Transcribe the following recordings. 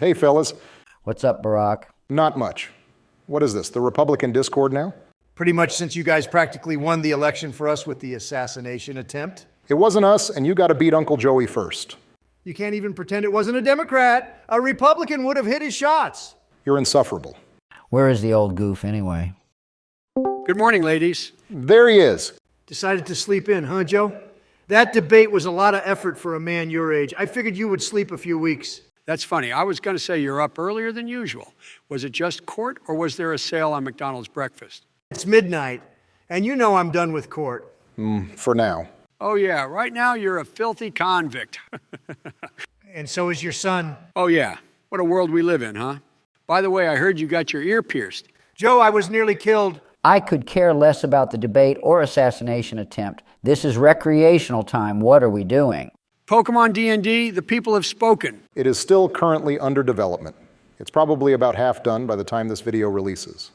Hey, fellas. What's up, Barack? Not much. What is this, the Republican Discord now? Pretty much since you guys practically won the election for us with the assassination attempt. It wasn't us, and you got to beat Uncle Joey first. You can't even pretend it wasn't a Democrat. A Republican would have hit his shots. You're insufferable. Where is the old goof anyway? Good morning, ladies. There he is. Decided to sleep in, huh, Joe? That debate was a lot of effort for a man your age. I figured you would sleep a few weeks. That's funny. I was going to say you're up earlier than usual. Was it just court, or was there a sale on McDonald's breakfast? It's midnight, and you know I'm done with court. For now. Oh, yeah. Right now, you're a filthy convict. And so is your son. Oh, yeah. What a world we live in, huh? By the way, I heard you got your ear pierced. Joe, I was nearly killed. I could care less about the debate or assassination attempt. This is recreational time. What are we doing? Pokemon D&D, the people have spoken. It is still currently under development. It's probably about half done by the time this video releases.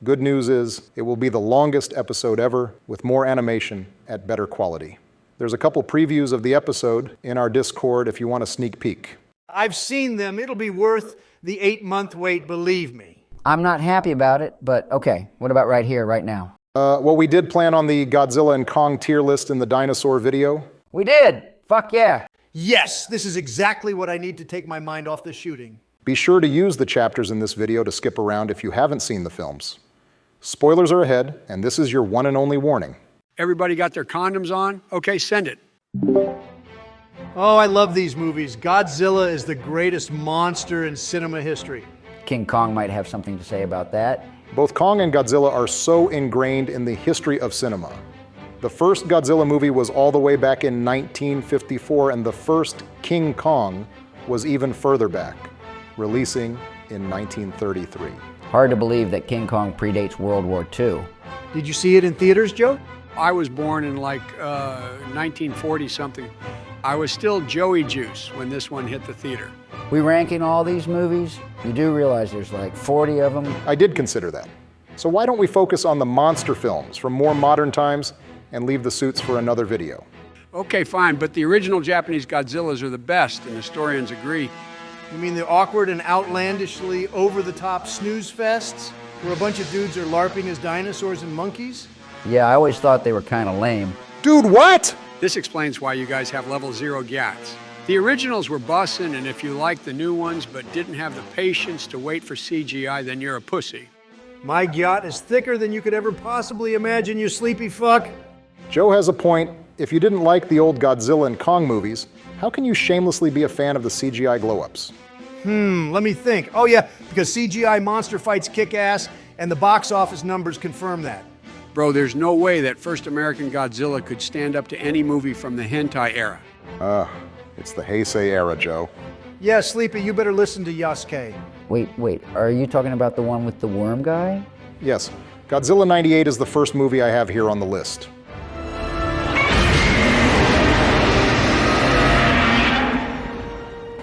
Good news is, it will be the longest episode ever, with more animation at better quality. There's a couple previews of the episode in our Discord if you want a sneak peek. I've seen them. It'll be worth the 8-month wait, believe me. I'm not happy about it, but okay. What about right here, right now? Well, we did plan on the Godzilla and Kong tier list in the dinosaur video. We did! Fuck yeah! Yes, this is exactly what I need to take my mind off the shooting. Be sure to use the chapters in this video to skip around if you haven't seen the films. Spoilers are ahead, and this is your one and only warning. Everybody got their condoms on? Okay, send it. Oh, I love these movies. Godzilla is the greatest monster in cinema history. King Kong might have something to say about that. Both Kong and Godzilla are so ingrained in the history of cinema. The first Godzilla movie was all the way back in 1954, and the first King Kong was even further back, releasing in 1933. Hard to believe that King Kong predates World War II. Did you see it in theaters, Joe? I was born in like 1940-something. I was still Joey Juice when this one hit the theater. We ranking all these movies? You do realize there's like 40 of them? I did consider that. So why don't we focus on the monster films from more modern times and leave the suits for another video? Okay, fine, but the original Japanese Godzillas are the best, and historians agree. You mean the awkward and outlandishly over-the-top snooze fests where a bunch of dudes are LARPing as dinosaurs and monkeys? Yeah, I always thought they were kind of lame. Dude, what? This explains why you guys have level 0 gyats. The originals were bussin', and if you like the new ones but didn't have the patience to wait for CGI, then you're a pussy. My yacht is thicker than you could ever possibly imagine, you sleepy fuck. Joe has a point. If you didn't like the old Godzilla and Kong movies, how can you shamelessly be a fan of the CGI glow-ups? Let me think. Oh yeah, because CGI monster fights kick ass, and the box office numbers confirm that. Bro, there's no way that first American Godzilla could stand up to any movie from the hentai era. It's the Heisei era, Joe. Yeah, Sleepy, you better listen to Yasuke. Wait, are you talking about the one with the worm guy? Yes, Godzilla 98 is the first movie I have here on the list.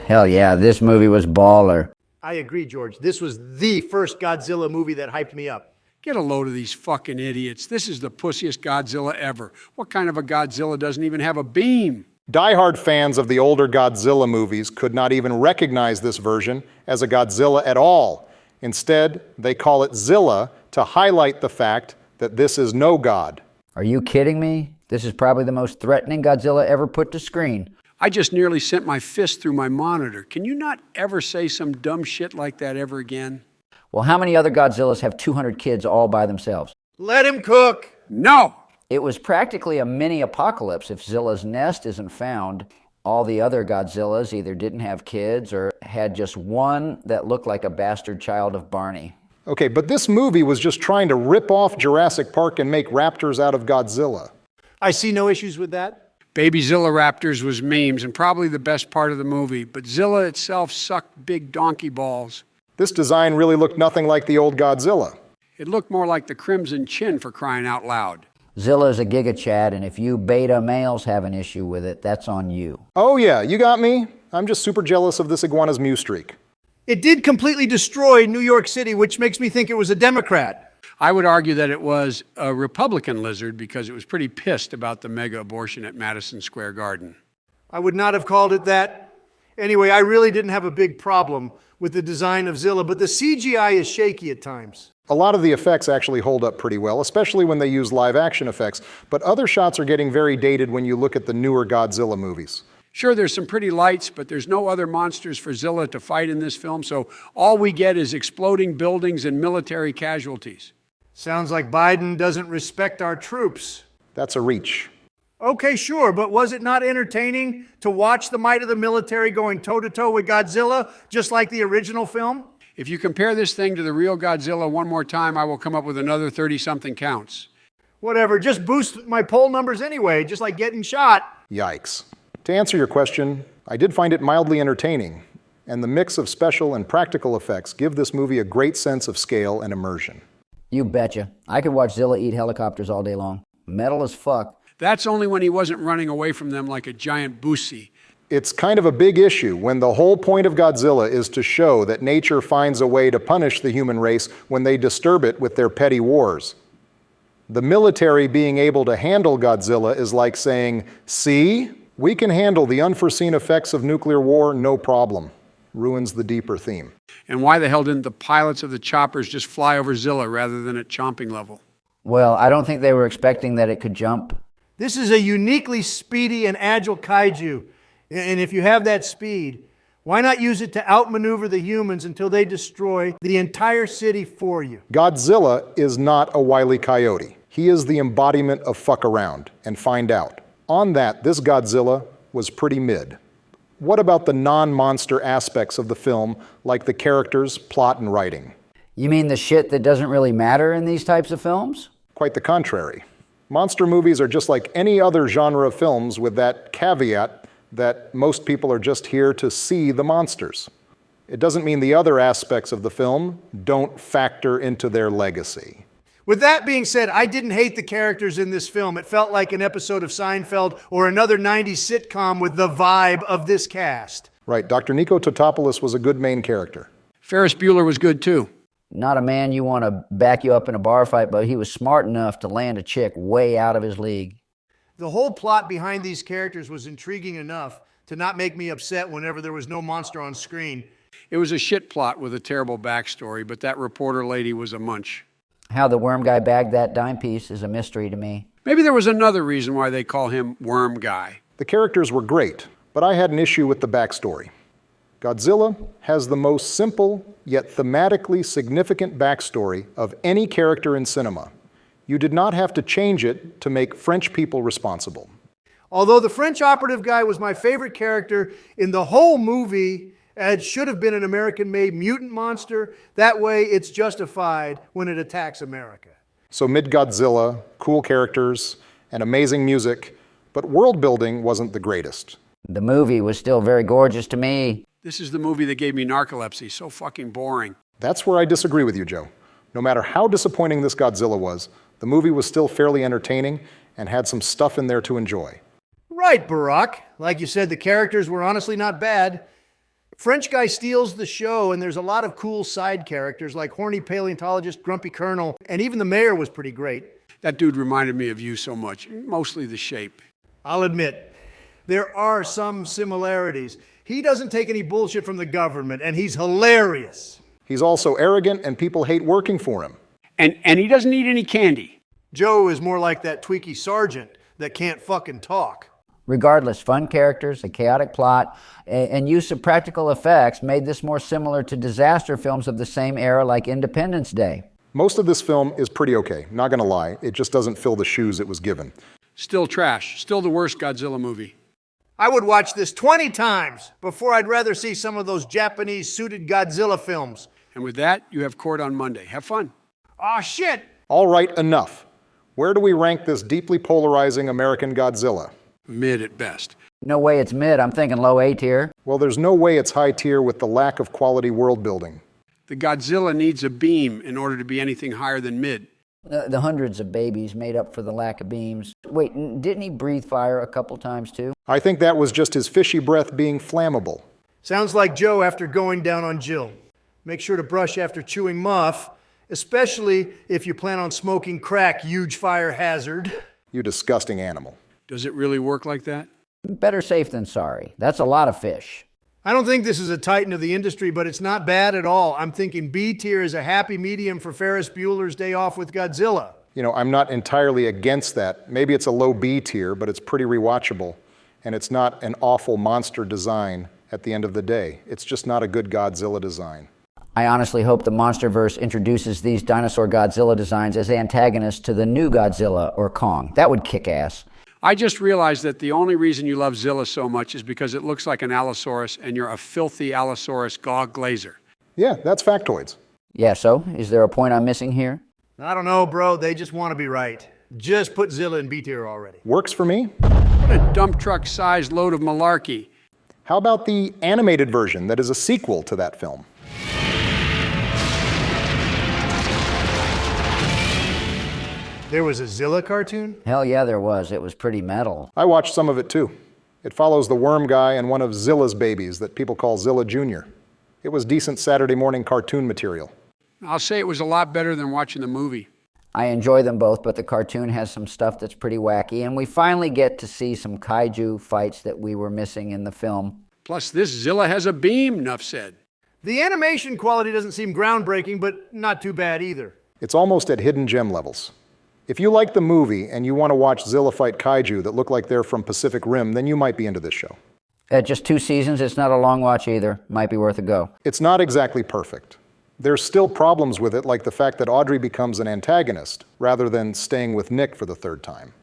Hell yeah, this movie was baller. I agree, George. This was the first Godzilla movie that hyped me up. Get a load of these fucking idiots. This is the pussiest Godzilla ever. What kind of a Godzilla doesn't even have a beam? Die-hard fans of the older Godzilla movies could not even recognize this version as a Godzilla at all. Instead, they call it Zilla to highlight the fact that this is no god. Are you kidding me? This is probably the most threatening Godzilla ever put to screen. I just nearly sent my fist through my monitor. Can you not ever say some dumb shit like that ever again? Well, how many other Godzillas have 200 kids all by themselves? Let him cook! No! It was practically a mini apocalypse if Zilla's nest isn't found. All the other Godzillas either didn't have kids or had just one that looked like a bastard child of Barney. Okay, but this movie was just trying to rip off Jurassic Park and make raptors out of Godzilla. I see no issues with that. Baby Zilla Raptors was memes and probably the best part of the movie, but Zilla itself sucked big donkey balls. This design really looked nothing like the old Godzilla. It looked more like the Crimson Chin, for crying out loud. Zilla is a Giga Chad, and if you beta males have an issue with it, that's on you. Oh yeah, you got me. I'm just super jealous of this iguana's mew streak. It did completely destroy New York City, which makes me think it was a Democrat. I would argue that it was a Republican lizard because it was pretty pissed about the mega abortion at Madison Square Garden. I would not have called it that. Anyway, I really didn't have a big problem with the design of Zilla, but the CGI is shaky at times. A lot of the effects actually hold up pretty well, especially when they use live action effects, but other shots are getting very dated when you look at the newer Godzilla movies. Sure, there's some pretty lights, but there's no other monsters for Zilla to fight in this film, so all we get is exploding buildings and military casualties. Sounds like Biden doesn't respect our troops. That's a reach. Okay, sure, but was it not entertaining to watch the might of the military going toe-to-toe with Godzilla, just like the original film? If you compare this thing to the real Godzilla one more time, I will come up with another 30-something counts. Whatever, just boost my poll numbers anyway, just like getting shot. Yikes. To answer your question, I did find it mildly entertaining, and the mix of special and practical effects give this movie a great sense of scale and immersion. You betcha. I could watch Zilla eat helicopters all day long. Metal as fuck. That's only when he wasn't running away from them like a giant boosie. It's kind of a big issue when the whole point of Godzilla is to show that nature finds a way to punish the human race when they disturb it with their petty wars. The military being able to handle Godzilla is like saying, see, we can handle the unforeseen effects of nuclear war, no problem. Ruins the deeper theme. And why the hell didn't the pilots of the choppers just fly over Zilla rather than at chomping level? Well, I don't think they were expecting that it could jump. This is a uniquely speedy and agile kaiju. And if you have that speed, why not use it to outmaneuver the humans until they destroy the entire city for you? Godzilla is not a Wile E. Coyote. He is the embodiment of fuck around and find out. On that, this Godzilla was pretty mid. What about the non-monster aspects of the film, like the characters, plot, and writing? You mean the shit that doesn't really matter in these types of films? Quite the contrary. Monster movies are just like any other genre of films with that caveat that most people are just here to see the monsters. It doesn't mean the other aspects of the film don't factor into their legacy. With that being said, I didn't hate the characters in this film. It felt like an episode of Seinfeld or another 90s sitcom with the vibe of this cast. Right, Dr. Nico Totopoulos was a good main character. Ferris Bueller was good too. Not a man you want to back you up in a bar fight, but he was smart enough to land a chick way out of his league. The whole plot behind these characters was intriguing enough to not make me upset whenever there was no monster on screen. It was a shit plot with a terrible backstory, but that reporter lady was a munch. How the worm guy bagged that dime piece is a mystery to me. Maybe there was another reason why they call him Worm Guy. The characters were great, but I had an issue with the backstory. Godzilla has the most simple, yet thematically significant backstory of any character in cinema. You did not have to change it to make French people responsible. Although the French operative guy was my favorite character in the whole movie, it should have been an American-made mutant monster. That way it's justified when it attacks America. So mid-Godzilla, cool characters, and amazing music, but world building wasn't the greatest. The movie was still very gorgeous to me. This is the movie that gave me narcolepsy. So fucking boring. That's where I disagree with you, Joe. No matter how disappointing this Godzilla was, the movie was still fairly entertaining and had some stuff in there to enjoy. Right, Barack. Like you said, the characters were honestly not bad. French guy steals the show, and there's a lot of cool side characters like horny paleontologist, grumpy colonel, and even the mayor was pretty great. That dude reminded me of you so much, mostly the shape. I'll admit, there are some similarities. He doesn't take any bullshit from the government, and he's hilarious. He's also arrogant, and people hate working for him. And he doesn't eat any candy. Joe is more like that tweaky sergeant that can't fucking talk. Regardless, fun characters, a chaotic plot, and use of practical effects made this more similar to disaster films of the same era like Independence Day. Most of this film is pretty okay, not gonna lie. It just doesn't fill the shoes it was given. Still trash. Still the worst Godzilla movie. I would watch this 20 times before I'd rather see some of those Japanese suited Godzilla films. And with that, you have court on Monday. Have fun. Aw, shit! All right, enough. Where do we rank this deeply polarizing American Godzilla? Mid at best. No way it's mid. I'm thinking low A tier. Well, there's no way it's high tier with the lack of quality world building. The Godzilla needs a beam in order to be anything higher than mid. The hundreds of babies made up for the lack of beams. Wait, didn't he breathe fire a couple times too? I think that was just his fishy breath being flammable. Sounds like Joe after going down on Jill. Make sure to brush after chewing muff, especially if you plan on smoking crack, huge fire hazard. You disgusting animal. Does it really work like that? Better safe than sorry. That's a lot of fish. I don't think this is a titan of the industry, but it's not bad at all. I'm thinking B tier is a happy medium for Ferris Bueller's Day Off with Godzilla. You know, I'm not entirely against that. Maybe it's a low B tier, but it's pretty rewatchable. And it's not an awful monster design at the end of the day. It's just not a good Godzilla design. I honestly hope the MonsterVrse introduces these dinosaur Godzilla designs as antagonists to the new Godzilla or Kong. That would kick ass. I just realized that the only reason you love Zilla so much is because it looks like an Allosaurus and you're a filthy Allosaurus gog glazer. Yeah, that's factoids. Yeah, so is there a point I'm missing here? I don't know, bro. They just want to be right. Just put Zilla in B tier already. Works for me. What a dump truck-sized load of malarkey. How about the animated version that is a sequel to that film? There was a Zilla cartoon? Hell yeah, there was. It was pretty metal. I watched some of it too. It follows the worm guy and one of Zilla's babies that people call Zilla Jr. It was decent Saturday morning cartoon material. I'll say it was a lot better than watching the movie. I enjoy them both, but the cartoon has some stuff that's pretty wacky, and we finally get to see some kaiju fights that we were missing in the film. Plus, this Zilla has a beam, Nuff said. The animation quality doesn't seem groundbreaking, but not too bad either. It's almost at hidden gem levels. If you like the movie and you want to watch Zilla fight kaiju that look like they're from Pacific Rim, then you might be into this show. At just 2 seasons, it's not a long watch either. Might be worth a go. It's not exactly perfect. There's still problems with it, like the fact that Audrey becomes an antagonist rather than staying with Nick for the 3rd time.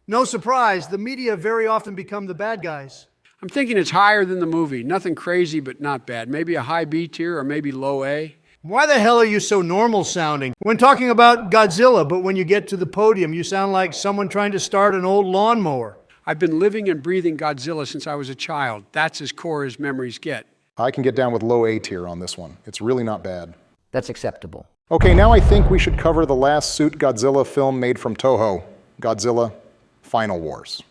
No surprise, the media very often become the bad guys. I'm thinking it's higher than the movie. Nothing crazy, but not bad. Maybe a high B tier or maybe low A. Why the hell are you so normal sounding when talking about Godzilla, but when you get to the podium, you sound like someone trying to start an old lawnmower? I've been living and breathing Godzilla since I was a child. That's as core as memories get. I can get down with low A tier on this one. It's really not bad. That's acceptable. Okay, now I think we should cover the last suit Godzilla film made from Toho, Godzilla Final Wars.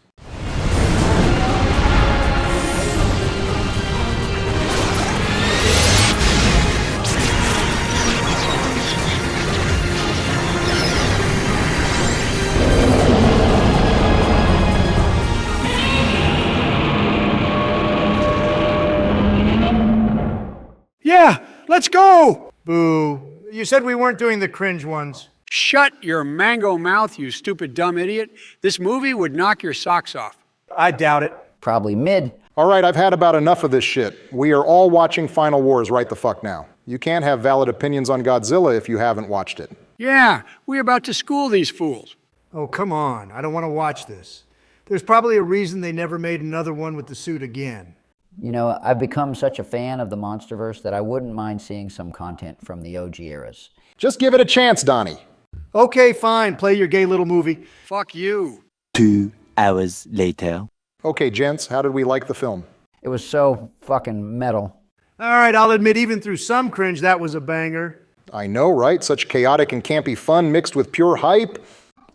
Yeah, let's go! Boo. You said we weren't doing the cringe ones. Shut your mango mouth, you stupid dumb idiot. This movie would knock your socks off. I doubt it. Probably mid. All right, I've had about enough of this shit. We are all watching Final Wars right the fuck now. You can't have valid opinions on Godzilla if you haven't watched it. Yeah, we're about to school these fools. Oh, come on. I don't want to watch this. There's probably a reason they never made another one with the suit again. You know, I've become such a fan of the MonsterVrse that I wouldn't mind seeing some content from the OG eras. Just give it a chance, Donnie. Okay, fine. Play your gay little movie. Fuck you. 2 hours later. Okay, gents, how did we like the film? It was so fucking metal. All right, I'll admit, even through some cringe, that was a banger. I know, right? Such chaotic and campy fun mixed with pure hype.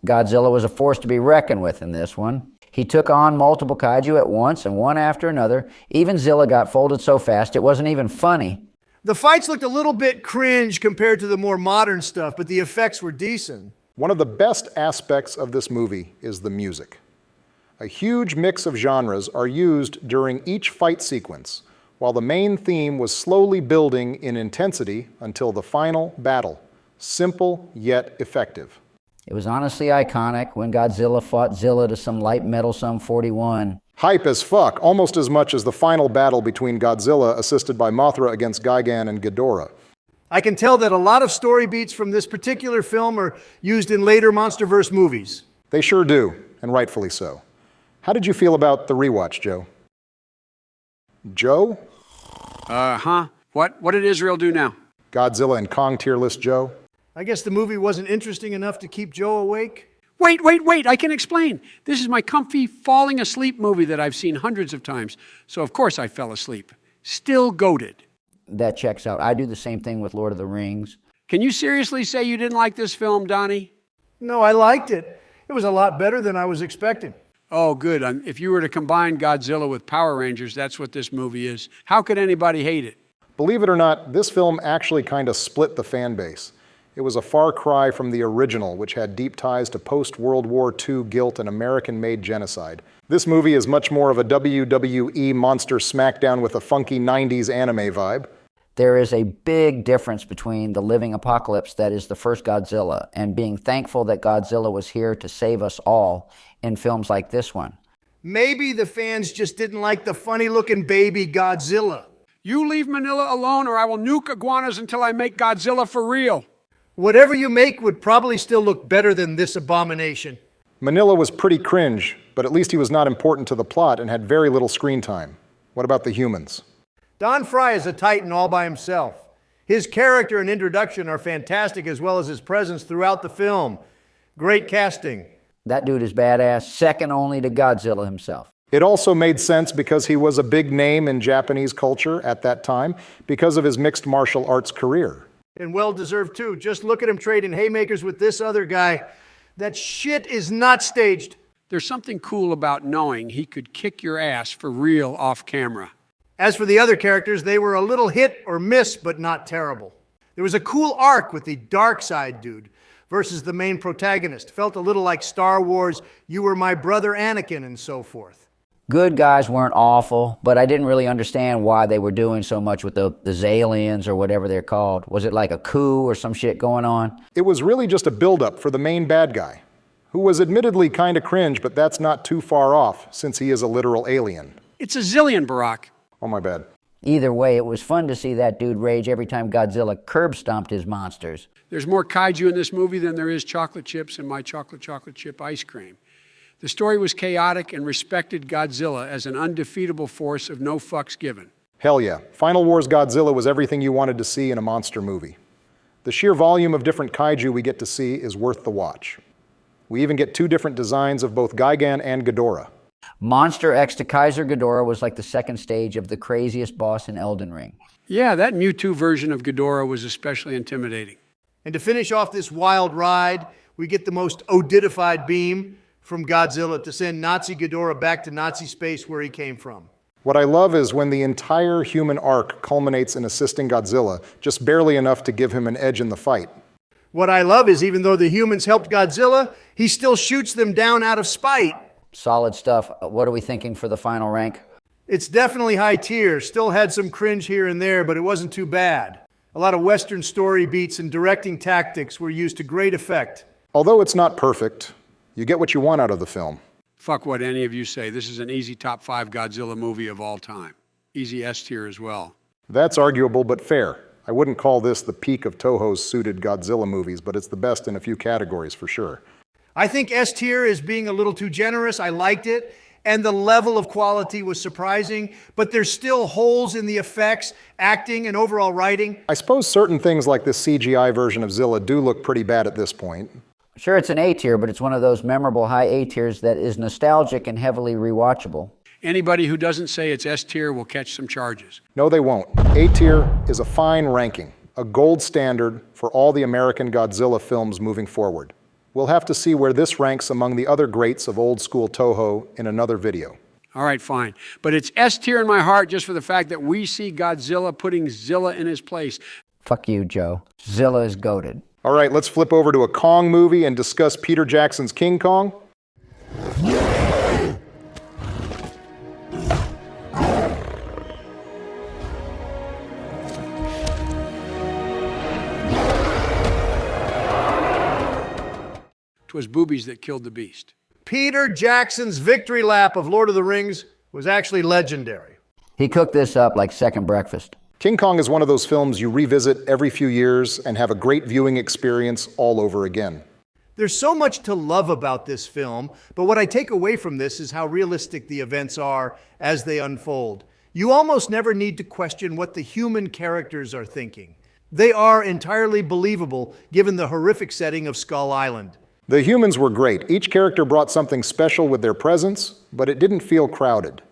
Godzilla was a force to be reckoned with in this one. He took on multiple kaiju at once and one after another. Even Zilla got folded so fast it wasn't even funny. The fights looked a little bit cringe compared to the more modern stuff, but the effects were decent. One of the best aspects of this movie is the music. A huge mix of genres are used during each fight sequence, while the main theme was slowly building in intensity until the final battle. Simple yet effective. It was honestly iconic when Godzilla fought Zilla to some light metal Sum 41. Hype as fuck, almost as much as the final battle between Godzilla assisted by Mothra against Gigan and Ghidorah. I can tell that a lot of story beats from this particular film are used in later MonsterVrse movies. They sure do, and rightfully so. How did you feel about the rewatch, Joe? Joe? What did Israel do now? Godzilla and Kong tier list, Joe? I guess the movie wasn't interesting enough to keep Joe awake. Wait, I can explain. This is my comfy falling asleep movie that I've seen hundreds of times, so of course I fell asleep. Still goated. That checks out. I do the same thing with Lord of the Rings. Can you seriously say you didn't like this film, Donnie? No, I liked it. It was a lot better than I was expecting. Oh, good. If you were to combine Godzilla with Power Rangers, that's what this movie is. How could anybody hate it? Believe it or not, this film actually kind of split the fan base. It was a far cry from the original, which had deep ties to post-World War II guilt and American-made genocide. This movie is much more of a WWE monster smackdown with a funky 90s anime vibe. There is a big difference between the living apocalypse that is the first Godzilla and being thankful that Godzilla was here to save us all in films like this one. Maybe the fans just didn't like the funny-looking baby Godzilla. You leave Manila alone or I will nuke iguanas until I make Godzilla for real. Whatever you make would probably still look better than this abomination. Manila was pretty cringe, but at least he was not important to the plot and had very little screen time. What about the humans? Don Fry is a titan all by himself. His character and introduction are fantastic, as well as his presence throughout the film. Great casting. That dude is badass, second only to Godzilla himself. It also made sense because he was a big name in Japanese culture at that time because of his mixed martial arts career. And well-deserved too. Just look at him trading haymakers with this other guy. That shit is not staged. There's something cool about knowing he could kick your ass for real off camera. As for the other characters, they were a little hit or miss, but not terrible. There was a cool arc with the dark side dude versus the main protagonist. Felt a little like Star Wars, You Were My Brother Anakin, and so forth. Good guys weren't awful, but I didn't really understand why they were doing so much with the Zalians or whatever they're called. Was it like a coup or some shit going on? It was really just a build-up for the main bad guy, who was admittedly kind of cringe, but that's not too far off since he is a literal alien. It's a zillion, Barack. Oh, my bad. Either way, it was fun to see that dude rage every time Godzilla curb stomped his monsters. There's more kaiju in this movie than there is chocolate chips in my chocolate chip ice cream. The story was chaotic and respected Godzilla as an undefeatable force of no fucks given. Hell yeah. Final Wars Godzilla was everything you wanted to see in a monster movie. The sheer volume of different kaiju we get to see is worth the watch. We even get two different designs of both Gigan and Ghidorah. Monster X to Kaiser Ghidorah was like the second stage of the craziest boss in Elden Ring. Yeah, that Mewtwo version of Ghidorah was especially intimidating. And to finish off this wild ride, we get the most oddified beam from Godzilla to send Nazi Ghidorah back to Nazi space where he came from. What I love is when the entire human arc culminates in assisting Godzilla, just barely enough to give him an edge in the fight. What I love is even though the humans helped Godzilla, he still shoots them down out of spite. Solid stuff. What are we thinking for the final rank? It's definitely high tier. Still had some cringe here and there, but it wasn't too bad. A lot of Western story beats and directing tactics were used to great effect. Although it's not perfect, you get what you want out of the film. Fuck what any of you say. This is an easy top 5 Godzilla movie of all time. Easy S tier as well. That's arguable, but fair. I wouldn't call this the peak of Toho's suited Godzilla movies, but it's the best in a few categories for sure. I think S tier is being a little too generous. I liked it, and the level of quality was surprising, but there's still holes in the effects, acting, and overall writing. I suppose certain things like this CGI version of Zilla do look pretty bad at this point. Sure, it's an A tier, but it's one of those memorable high A tiers that is nostalgic and heavily rewatchable. Anybody who doesn't say it's S tier will catch some charges. No, they won't. A tier is a fine ranking, a gold standard for all the American Godzilla films moving forward. We'll have to see where this ranks among the other greats of old school Toho in another video. All right, fine. But it's S tier in my heart just for the fact that we see Godzilla putting Zilla in his place. Fuck you, Joe. Zilla is goated. All right, let's flip over to a Kong movie and discuss Peter Jackson's King Kong. Was boobies that killed the beast. Peter Jackson's victory lap of Lord of the Rings was actually legendary. He cooked this up like second breakfast. King Kong is one of those films you revisit every few years and have a great viewing experience all over again. There's so much to love about this film, but what I take away from this is how realistic the events are as they unfold. You almost never need to question what the human characters are thinking. They are entirely believable given the horrific setting of Skull Island. The humans were great. Each character brought something special with their presence, but it didn't feel crowded.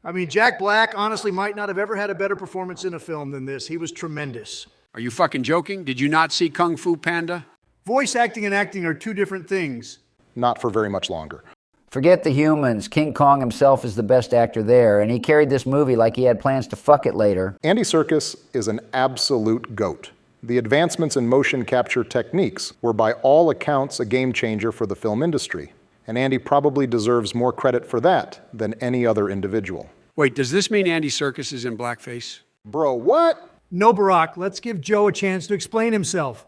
I mean, Jack Black honestly might not have ever had a better performance in a film than this. He was tremendous. Are you fucking joking? Did you not see Kung Fu Panda? Voice acting and acting are two different things. Not for very much longer. Forget the humans. King Kong himself is the best actor there, and he carried this movie like he had plans to fuck it later. Andy Serkis is an absolute goat. The advancements in motion capture techniques were by all accounts a game changer for the film industry, and Andy probably deserves more credit for that than any other individual. Wait, does this mean Andy Serkis is in blackface? Bro, what? No, Barack, let's give Joe a chance to explain himself.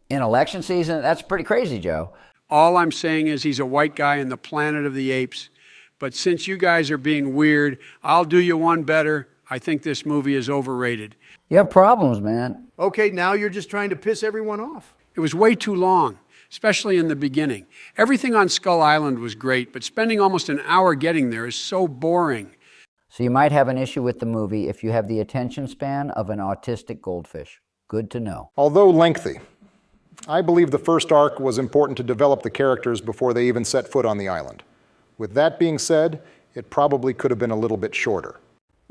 In election season, that's pretty crazy, Joe. All I'm saying is he's a white guy in the Planet of the Apes. But since you guys are being weird, I'll do you one better. I think this movie is overrated. You have problems, man. Okay, now you're just trying to piss everyone off. It was way too long, especially in the beginning. Everything on Skull Island was great, but spending almost an hour getting there is so boring. So you might have an issue with the movie if you have the attention span of an autistic goldfish. Good to know. Although lengthy, I believe the first arc was important to develop the characters before they even set foot on the island. With that being said, it probably could have been a little bit shorter.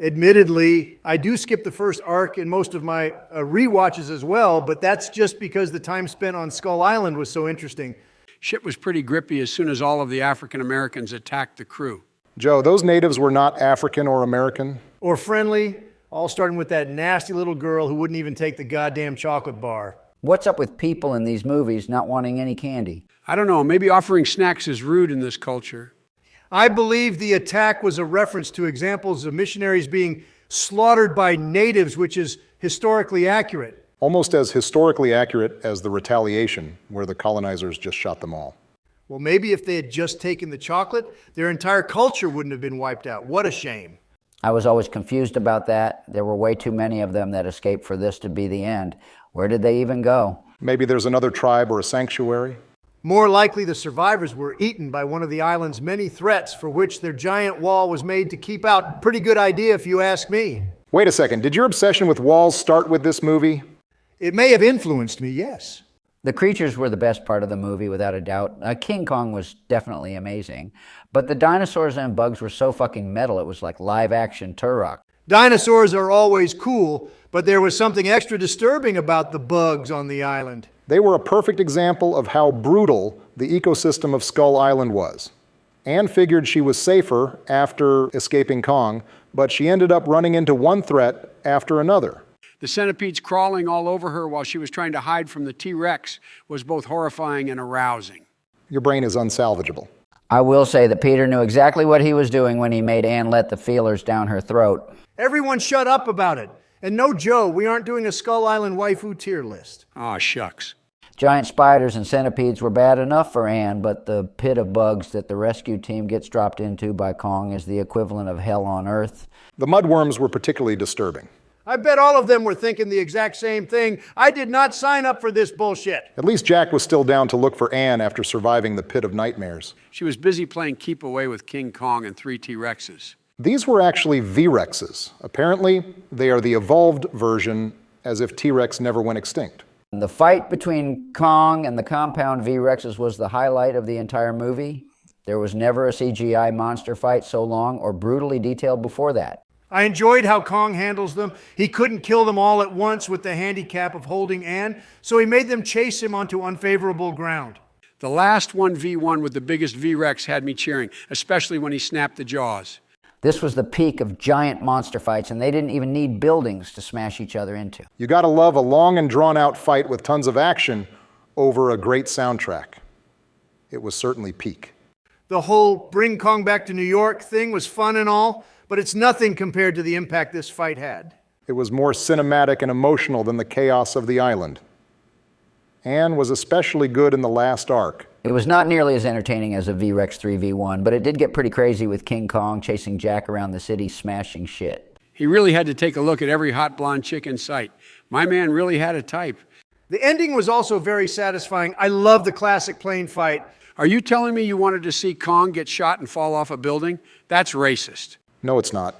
Admittedly, I do skip the first arc in most of my rewatches as well, but that's just because the time spent on Skull Island was so interesting. Shit was pretty grippy as soon as all of the African Americans attacked the crew. Joe, those natives were not African or American. Or friendly, all starting with that nasty little girl who wouldn't even take the goddamn chocolate bar. What's up with people in these movies not wanting any candy? I don't know, maybe offering snacks is rude in this culture. I believe the attack was a reference to examples of missionaries being slaughtered by natives, which is historically accurate. Almost as historically accurate as the retaliation, where the colonizers just shot them all. Well, maybe if they had just taken the chocolate, their entire culture wouldn't have been wiped out. What a shame. I was always confused about that. There were way too many of them that escaped for this to be the end. Where did they even go? Maybe there's another tribe or a sanctuary. More likely, the survivors were eaten by one of the island's many threats for which their giant wall was made to keep out. Pretty good idea if you ask me. Wait a second, did your obsession with walls start with this movie? It may have influenced me, yes. The creatures were the best part of the movie, without a doubt. King Kong was definitely amazing. But the dinosaurs and bugs were so fucking metal, it was like live-action Turok. Dinosaurs are always cool, but there was something extra disturbing about the bugs on the island. They were a perfect example of how brutal the ecosystem of Skull Island was. Anne figured she was safer after escaping Kong, but she ended up running into one threat after another. The centipedes crawling all over her while she was trying to hide from the T-Rex was both horrifying and arousing. Your brain is unsalvageable. I will say that Peter knew exactly what he was doing when he made Anne let the feelers down her throat. Everyone shut up about it. And no, Joe, we aren't doing a Skull Island waifu tier list. Aw, shucks. Giant spiders and centipedes were bad enough for Anne, but the pit of bugs that the rescue team gets dropped into by Kong is the equivalent of hell on Earth. The mudworms were particularly disturbing. I bet all of them were thinking the exact same thing. I did not sign up for this bullshit. At least Jack was still down to look for Anne after surviving the pit of nightmares. She was busy playing keep away with King Kong and 3 T-Rexes. These were actually V-Rexes. Apparently, they are the evolved version, as if T-Rex never went extinct. The fight between Kong and the compound V-Rexes was the highlight of the entire movie. There was never a CGI monster fight so long or brutally detailed before that. I enjoyed how Kong handles them. He couldn't kill them all at once with the handicap of holding Anne, so he made them chase him onto unfavorable ground. The last 1v1 with the biggest V-Rex had me cheering, especially when he snapped the jaws. This was the peak of giant monster fights, and they didn't even need buildings to smash each other into. You gotta love a long and drawn-out fight with tons of action over a great soundtrack. It was certainly peak. The whole bring Kong back to New York thing was fun and all, but it's nothing compared to the impact this fight had. It was more cinematic and emotional than the chaos of the island. Anne was especially good in the last arc. It was not nearly as entertaining as a V-Rex 3v1, but it did get pretty crazy with King Kong chasing Jack around the city smashing shit. He really had to take a look at every hot blonde chick in sight. My man really had a type. The ending was also very satisfying. I love the classic plane fight. Are you telling me you wanted to see Kong get shot and fall off a building? That's racist. No, it's not.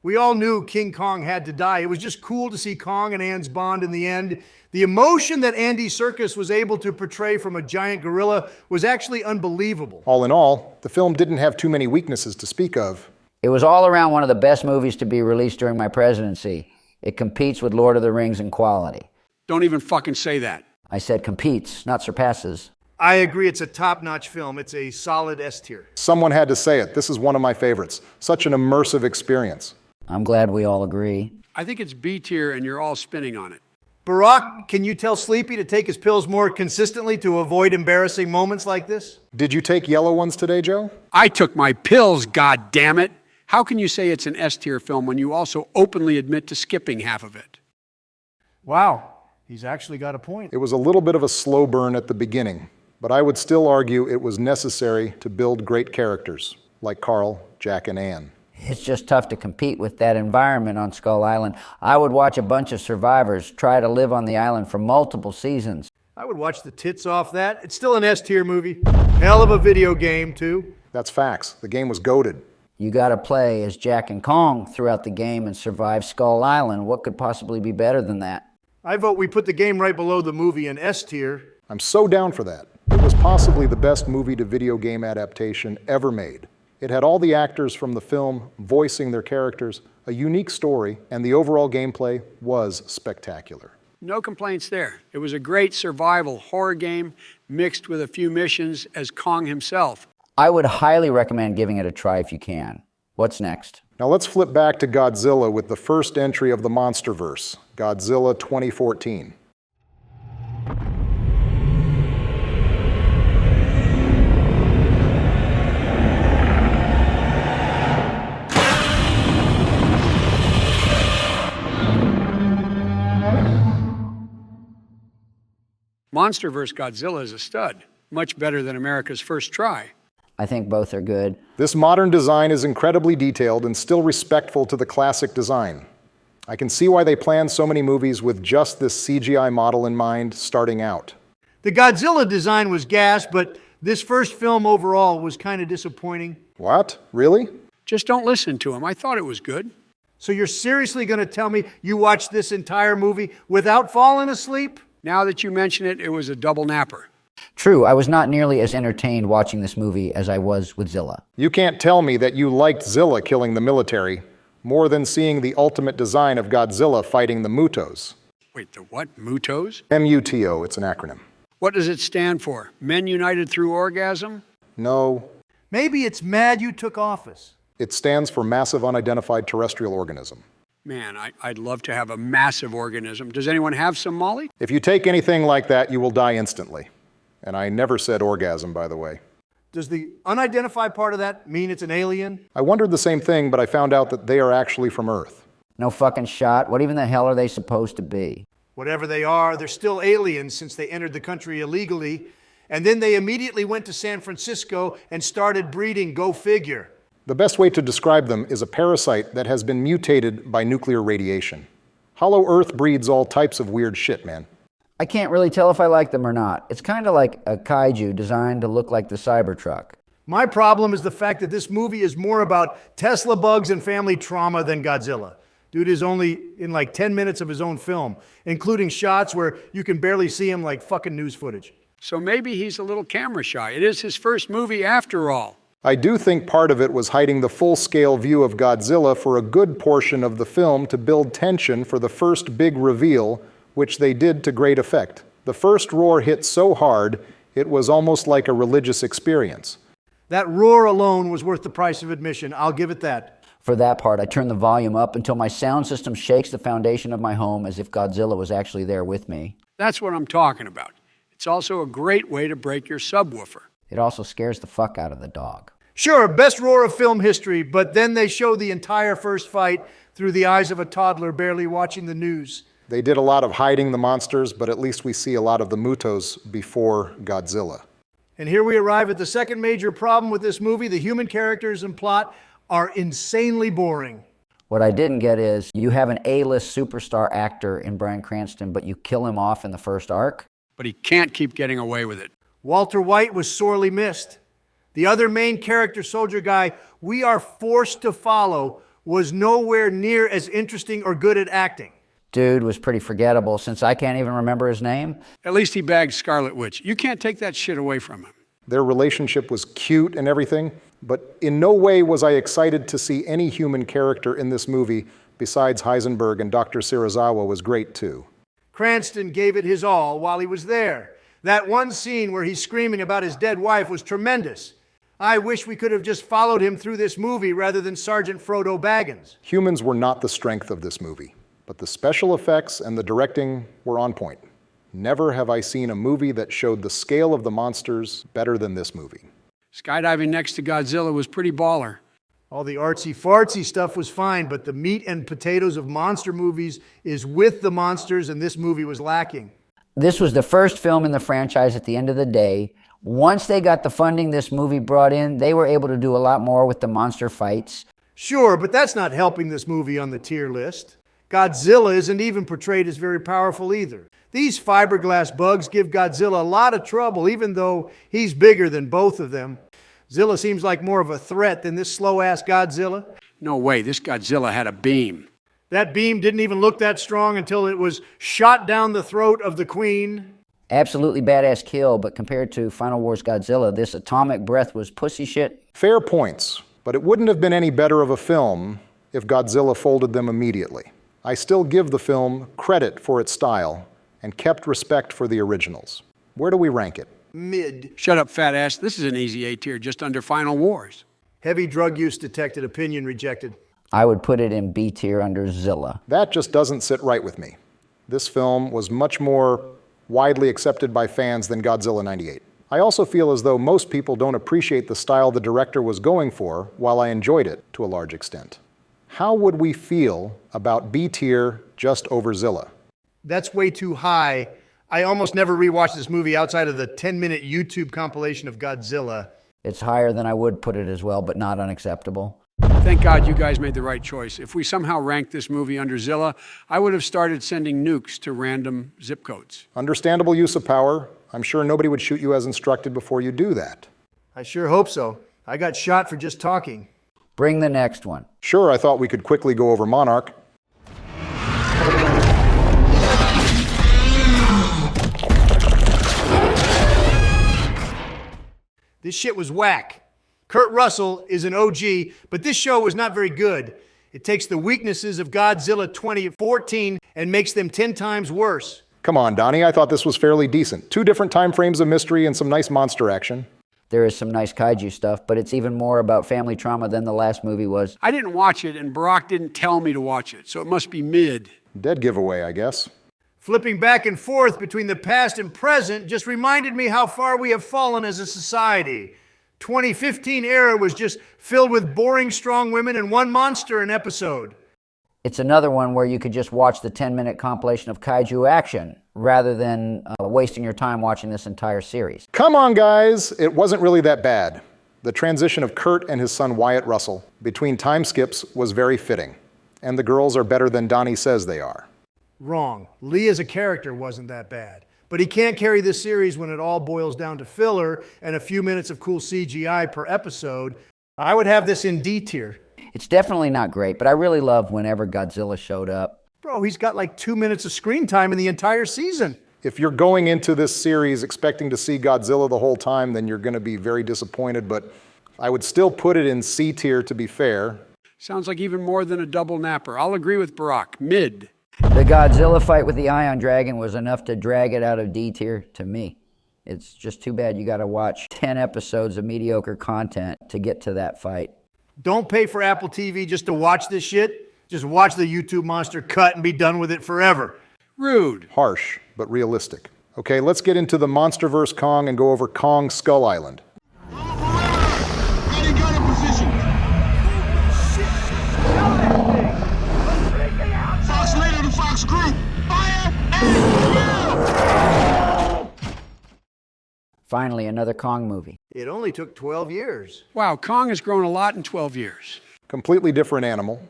We all knew King Kong had to die. It was just cool to see Kong and Anne's bond in the end. The emotion that Andy Serkis was able to portray from a giant gorilla was actually unbelievable. All in all, the film didn't have too many weaknesses to speak of. It was all around one of the best movies to be released during my presidency. It competes with Lord of the Rings in quality. Don't even fucking say that. I said competes, not surpasses. I agree, it's a top-notch film. It's a solid S tier. Someone had to say it. This is one of my favorites. Such an immersive experience. I'm glad we all agree. I think it's B tier and you're all spinning on it. Barack, can you tell Sleepy to take his pills more consistently to avoid embarrassing moments like this? Did you take yellow ones today, Joe? I took my pills, goddammit. How can you say it's an S-tier film when you also openly admit to skipping half of it? Wow, he's actually got a point. It was a little bit of a slow burn at the beginning, but I would still argue it was necessary to build great characters, like Carl, Jack, and Anne. It's just tough to compete with that environment on Skull Island. I would watch a bunch of survivors try to live on the island for multiple seasons. I would watch the tits off that. It's still an S-tier movie. Hell of a video game, too. That's facts. The game was goated. You gotta play as Jack and Kong throughout the game and survive Skull Island. What could possibly be better than that? I vote we put the game right below the movie in S-tier. I'm so down for that. It was possibly the best movie-to-video game adaptation ever made. It had all the actors from the film voicing their characters, a unique story, and the overall gameplay was spectacular. No complaints there. It was a great survival horror game mixed with a few missions as Kong himself. I would highly recommend giving it a try if you can. What's next? Now let's flip back to Godzilla with the first entry of the MonsterVrse, Godzilla 2014. MonstereVrse Godzilla is a stud, much better than America's first try. I think both are good. This modern design is incredibly detailed and still respectful to the classic design. I can see why they planned so many movies with just this CGI model in mind starting out. The Godzilla design was gas, but this first film overall was kind of disappointing. What? Really? Just don't listen to him. I thought it was good. So you're seriously going to tell me you watched this entire movie without falling asleep? Now that you mention it, it was a double napper. True, I was not nearly as entertained watching this movie as I was with Zilla. You can't tell me that you liked Zilla killing the military more than seeing the ultimate design of Godzilla fighting the Mutos. Wait, the what? Mutos? MUTO, it's an acronym. What does it stand for? Men United Through Orgasm? No, Maybe it's mad you took office. it stands for Massive Unidentified Terrestrial Organism. Man, I'd love to have a massive organism. Does anyone have some, Molly? If you take anything like that, you will die instantly. And I never said orgasm, by the way. Does the unidentified part of that mean it's an alien? I wondered the same thing, but I found out that they are actually from Earth. No fucking shot. What even the hell are they supposed to be? Whatever they are, they're still aliens since they entered the country illegally. And then they immediately went to San Francisco and started breeding, go figure. The best way to describe them is a parasite that has been mutated by nuclear radiation. Hollow Earth breeds all types of weird shit, man. I can't really tell if I like them or not. It's kind of like a kaiju designed to look like the Cybertruck. My problem is the fact that this movie is more about Tesla bugs and family trauma than Godzilla. Dude is only in like 10 minutes of his own film, including shots where you can barely see him like fucking news footage. So maybe he's a little camera shy. It is his first movie after all. I do think part of it was hiding the full-scale view of Godzilla for a good portion of the film to build tension for the first big reveal, which they did to great effect. The first roar hit so hard, it was almost like a religious experience. That roar alone was worth the price of admission, I'll give it that. For that part, I turn the volume up until my sound system shakes the foundation of my home as if Godzilla was actually there with me. That's what I'm talking about. It's also a great way to break your subwoofer. It also scares the fuck out of the dog. Sure, best roar of film history, but then they show the entire first fight through the eyes of a toddler barely watching the news. They did a lot of hiding the monsters, but at least we see a lot of the Mutos before Godzilla. And here we arrive at the second major problem with this movie. The human characters and plot are insanely boring. What I didn't get is you have an A-list superstar actor in Bryan Cranston, but you kill him off in the first arc? But he can't keep getting away with it. Walter White was sorely missed. The other main character, soldier guy, we are forced to follow, was nowhere near as interesting or good at acting. Dude was pretty forgettable since I can't even remember his name. At least he bagged Scarlet Witch. You can't take that shit away from him. Their relationship was cute and everything, but in no way was I excited to see any human character in this movie besides Heisenberg, and Dr. Serizawa was great too. Cranston gave it his all while he was there. That one scene where he's screaming about his dead wife was tremendous. I wish we could have just followed him through this movie rather than Sergeant Frodo Baggins. Humans were not the strength of this movie. but the special effects and the directing were on point. Never have I seen a movie that showed the scale of the monsters better than this movie. Skydiving next to Godzilla was pretty baller. All the artsy-fartsy stuff was fine, but the meat and potatoes of monster movies is with the monsters, and this movie was lacking. This was the first film in the franchise at the end of the day. Once they got the funding this movie brought in, they were able to do a lot more with the monster fights. Sure, but that's not helping this movie on the tier list. Godzilla isn't even portrayed as very powerful either. These fiberglass bugs give Godzilla a lot of trouble, even though he's bigger than both of them. Zilla seems like more of a threat than this slow-ass Godzilla. No way, this Godzilla had a beam. That beam didn't even look that strong until it was shot down the throat of the queen. Absolutely badass kill, but compared to Final Wars Godzilla, this atomic breath was pussy shit. Fair points, but it wouldn't have been any better of a film if Godzilla folded them immediately. I still give the film credit for its style and kept respect for the originals. Where do we rank it? Mid. Shut up, fat ass. This is an easy A tier, just under Final Wars. Heavy drug use detected, opinion rejected. I would put it in B tier under Zilla. That just doesn't sit right with me. This film was much more widely accepted by fans than Godzilla 98. I also feel as though most people don't appreciate the style the director was going for, while I enjoyed it to a large extent. How would we feel about B tier just over Zilla? That's way too high. I almost never rewatched this movie outside of the 10-minute YouTube compilation of Godzilla. It's higher than I would put it as well, but not unacceptable. Thank God you guys made the right choice. If we somehow ranked this movie under Zilla, I would have started sending nukes to random zip codes. Understandable use of power. I'm sure nobody would shoot you as instructed before you do that. I sure hope so. I got shot for just talking. Bring the next one. Sure, I thought we could quickly go over Monarch. This shit was whack. Kurt Russell is an OG, but this show was not very good. It takes the weaknesses of Godzilla 2014 and makes them 10 times worse. Come on, Donnie, I thought this was fairly decent. 2 different time frames of mystery and some nice monster action. There is some nice kaiju stuff, but it's even more about family trauma than the last movie was. I didn't watch it, and Barack didn't tell me to watch it, so it must be mid. Dead giveaway, I guess. Flipping back and forth between the past and present just reminded me how far we have fallen as a society. 2015 era was just filled with boring strong women and one monster an episode. It's another one where you could just watch the 10-minute compilation of kaiju action rather than wasting your time watching this entire series. Come on, guys! It wasn't really that bad. The transition of Kurt and his son Wyatt Russell between time skips was very fitting. And the girls are better than Donnie says they are. Wrong. Lee as a character wasn't that bad. But he can't carry this series when it all boils down to filler and a few minutes of cool CGI per episode. I would have this in D tier. It's definitely not great, but I really loved whenever Godzilla showed up. Bro, he's got like 2 minutes of screen time in the entire season. If you're going into this series expecting to see Godzilla the whole time, then you're going to be very disappointed, but I would still put it in C tier to be fair. Sounds like even more than a double napper. I'll agree with Barack. Mid. The Godzilla fight with the Ion Dragon was enough to drag it out of D tier to me. It's just too bad you got to watch 10 episodes of mediocre content to get to that fight. Don't pay for Apple TV just to watch this shit. Just watch the YouTube monster cut and be done with it forever. Rude. Harsh, but realistic. Okay, let's get into the MonstereVrse Kong and go over Kong Skull Island. Finally, another Kong movie. It only took 12 years. Wow, Kong has grown a lot in 12 years. Completely different animal.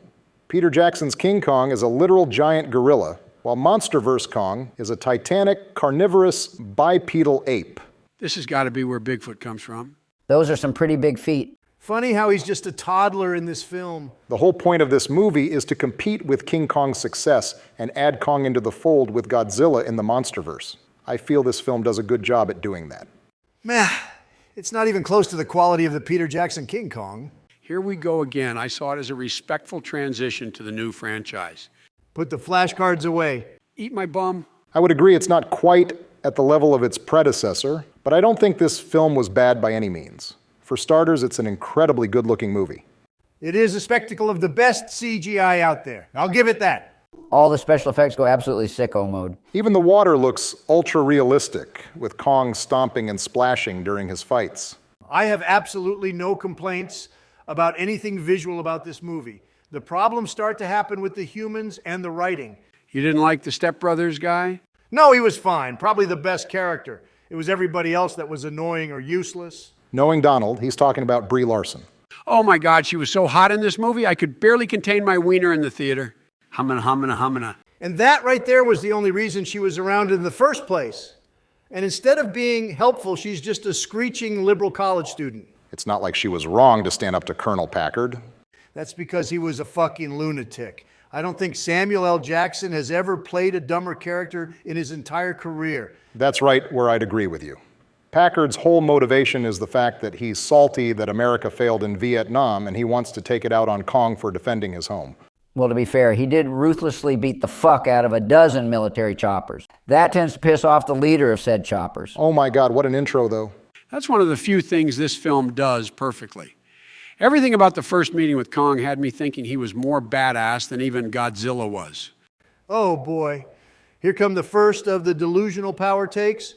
Peter Jackson's King Kong is a literal giant gorilla, while MonstereVrse Kong is a titanic, carnivorous, bipedal ape. This has got to be where Bigfoot comes from. Those are some pretty big feet. Funny how he's just a toddler in this film. The whole point of this movie is to compete with King Kong's success and add Kong into the fold with Godzilla in the MonstereVrse. I feel this film does a good job at doing that. Meh, it's not even close to the quality of the Peter Jackson King Kong. Here we go again. I saw it as a respectful transition to the new franchise. Put the flashcards away. Eat my bum. I would agree it's not quite at the level of its predecessor, but I don't think this film was bad by any means. For starters, it's an incredibly good-looking movie. It is a spectacle of the best CGI out there. I'll give it that. All the special effects go absolutely sicko mode. Even the water looks ultra-realistic, with Kong stomping and splashing during his fights. I have absolutely no complaints about anything visual about this movie. The problems start to happen with the humans and the writing. You didn't like the Step Brothers guy? No, he was fine. Probably the best character. It was everybody else that was annoying or useless. Knowing Donald, he's talking about Brie Larson. Oh my God, she was so hot in this movie, I could barely contain my wiener in the theater. Hummin', hummin', hummin'. And that right there was the only reason she was around in the first place. And instead of being helpful, she's just a screeching liberal college student. It's not like she was wrong to stand up to Colonel Packard. That's because he was a fucking lunatic. I don't think Samuel L. Jackson has ever played a dumber character in his entire career. That's right where I'd agree with you. Packard's whole motivation is the fact that he's salty that America failed in Vietnam and he wants to take it out on Kong for defending his home. Well, to be fair, he did ruthlessly beat the fuck out of a dozen military choppers. That tends to piss off the leader of said choppers. Oh my God, what an intro though. That's one of the few things this film does perfectly. Everything about the first meeting with Kong had me thinking he was more badass than even Godzilla was. Oh boy, here come the first of the delusional power takes.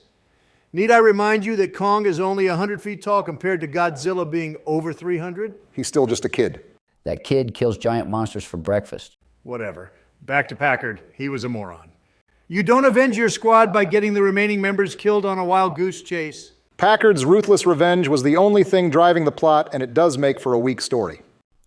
Need I remind you that Kong is only 100 feet tall compared to Godzilla being over 300? He's still just a kid. That kid kills giant monsters for breakfast. Whatever. Back to Packard. He was a moron. You don't avenge your squad by getting the remaining members killed on a wild goose chase. Packard's ruthless revenge was the only thing driving the plot, and it does make for a weak story.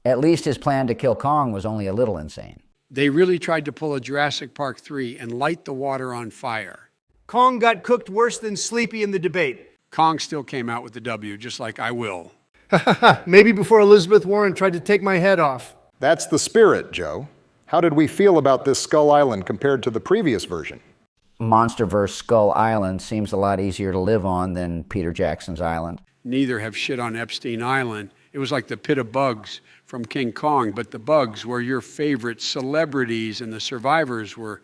At least his plan to kill Kong was only a little insane. They really tried to pull a Jurassic Park 3 and light the water on fire. Kong got cooked worse than Sleepy in the debate. Kong still came out with the W, just like I will. Maybe before Elizabeth Warren tried to take my head off. That's the spirit, Joe. How did we feel about this Skull Island compared to the previous version? MonstereVrse Skull Island seems a lot easier to live on than Peter Jackson's island. Neither have shit on Epstein Island. It was like the pit of bugs from King Kong, but the bugs were your favorite celebrities and the survivors were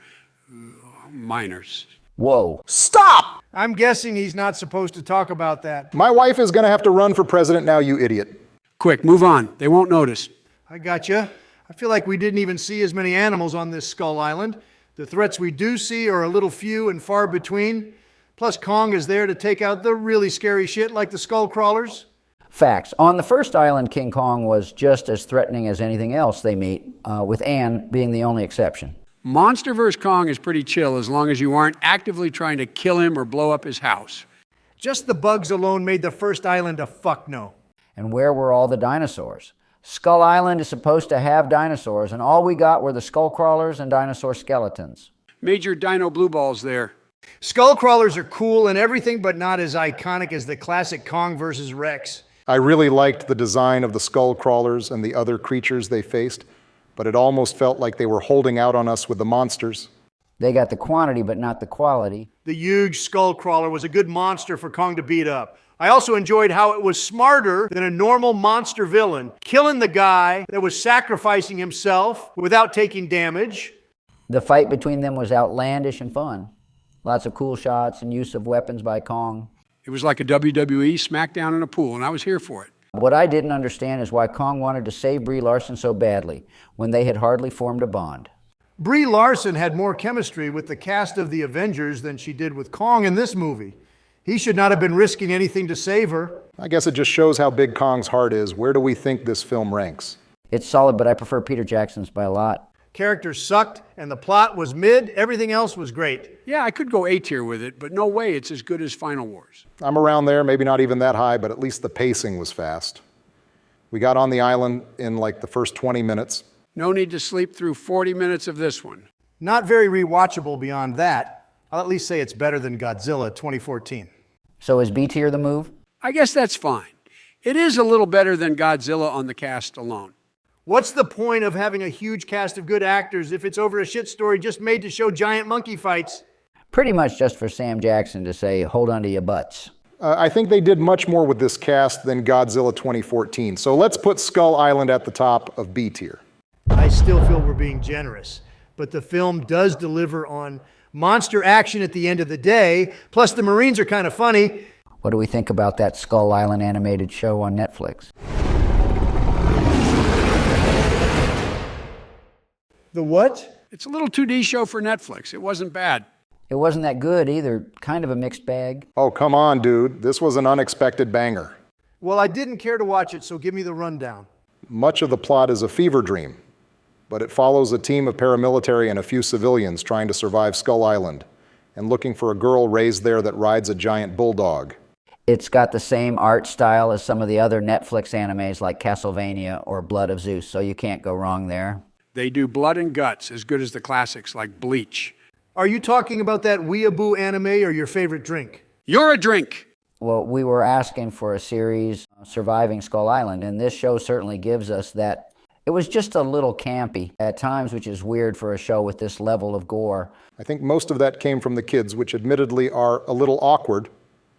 minors. Whoa. Stop! I'm guessing he's not supposed to talk about that. My wife is gonna have to run for president now, you idiot. Quick, move on. They won't notice. I gotcha. I feel like we didn't even see as many animals on this Skull Island. The threats we do see are a little few and far between. Plus, Kong is there to take out the really scary shit like the skull crawlers. Facts. On the first island, King Kong was just as threatening as anything else they meet, with Anne being the only exception. Monster vs. Kong is pretty chill as long as you aren't actively trying to kill him or blow up his house. Just the bugs alone made the first island a fuck no. And where were all the dinosaurs? Skull Island is supposed to have dinosaurs, and all we got were the skull crawlers and dinosaur skeletons. Major dino blue balls there. Skull crawlers are cool and everything, but not as iconic as the classic Kong versus Rex. I really liked the design of the skull crawlers and the other creatures they faced, but it almost felt like they were holding out on us with the monsters. They got the quantity, but not the quality. The huge skull crawler was a good monster for Kong to beat up. I also enjoyed how it was smarter than a normal monster villain, killing the guy that was sacrificing himself without taking damage. The fight between them was outlandish and fun. Lots of cool shots and use of weapons by Kong. It was like a WWE smackdown in a pool, and I was here for it. What I didn't understand is why Kong wanted to save Brie Larson so badly when they had hardly formed a bond. Brie Larson had more chemistry with the cast of the Avengers than she did with Kong in this movie. He should not have been risking anything to save her. I guess it just shows how big Kong's heart is. Where do we think this film ranks? It's solid, but I prefer Peter Jackson's by a lot. Characters sucked, and the plot was mid. Everything else was great. Yeah, I could go A tier with it, but no way it's as good as Final Wars. I'm around there, maybe not even that high, but at least the pacing was fast. We got on the island in like the first 20 minutes. No need to sleep through 40 minutes of this one. Not very rewatchable beyond that. I'll at least say it's better than Godzilla 2014. So is B tier the move? I guess that's fine. It is a little better than Godzilla on the cast alone. What's the point of having a huge cast of good actors if it's over a shit story just made to show giant monkey fights? Pretty much just for Sam Jackson to say, hold on to your butts. I think they did much more with this cast than Godzilla 2014. So let's put Skull Island at the top of B tier. I still feel we're being generous, but the film does deliver on monster action at the end of the day, plus the Marines are kind of funny. What do we think about that Skull Island animated show on Netflix? The what? It's a little 2D show for Netflix. It wasn't bad. It wasn't that good either. Kind of a mixed bag. Oh, come on, dude. This was an unexpected banger. Well, I didn't care to watch it, so give me the rundown. Much of the plot is a fever dream, but it follows a team of paramilitary and a few civilians trying to survive Skull Island and looking for a girl raised there that rides a giant bulldog. It's got the same art style as some of the other Netflix animes like Castlevania or Blood of Zeus, so you can't go wrong there. They do blood and guts as good as the classics like Bleach. Are you talking about that weeaboo anime or your favorite drink? You're a drink! Well, we were asking for a series surviving Skull Island, and this show certainly gives us that. It was just a little campy at times, which is weird for a show with this level of gore. I think most of that came from the kids, which admittedly are a little awkward,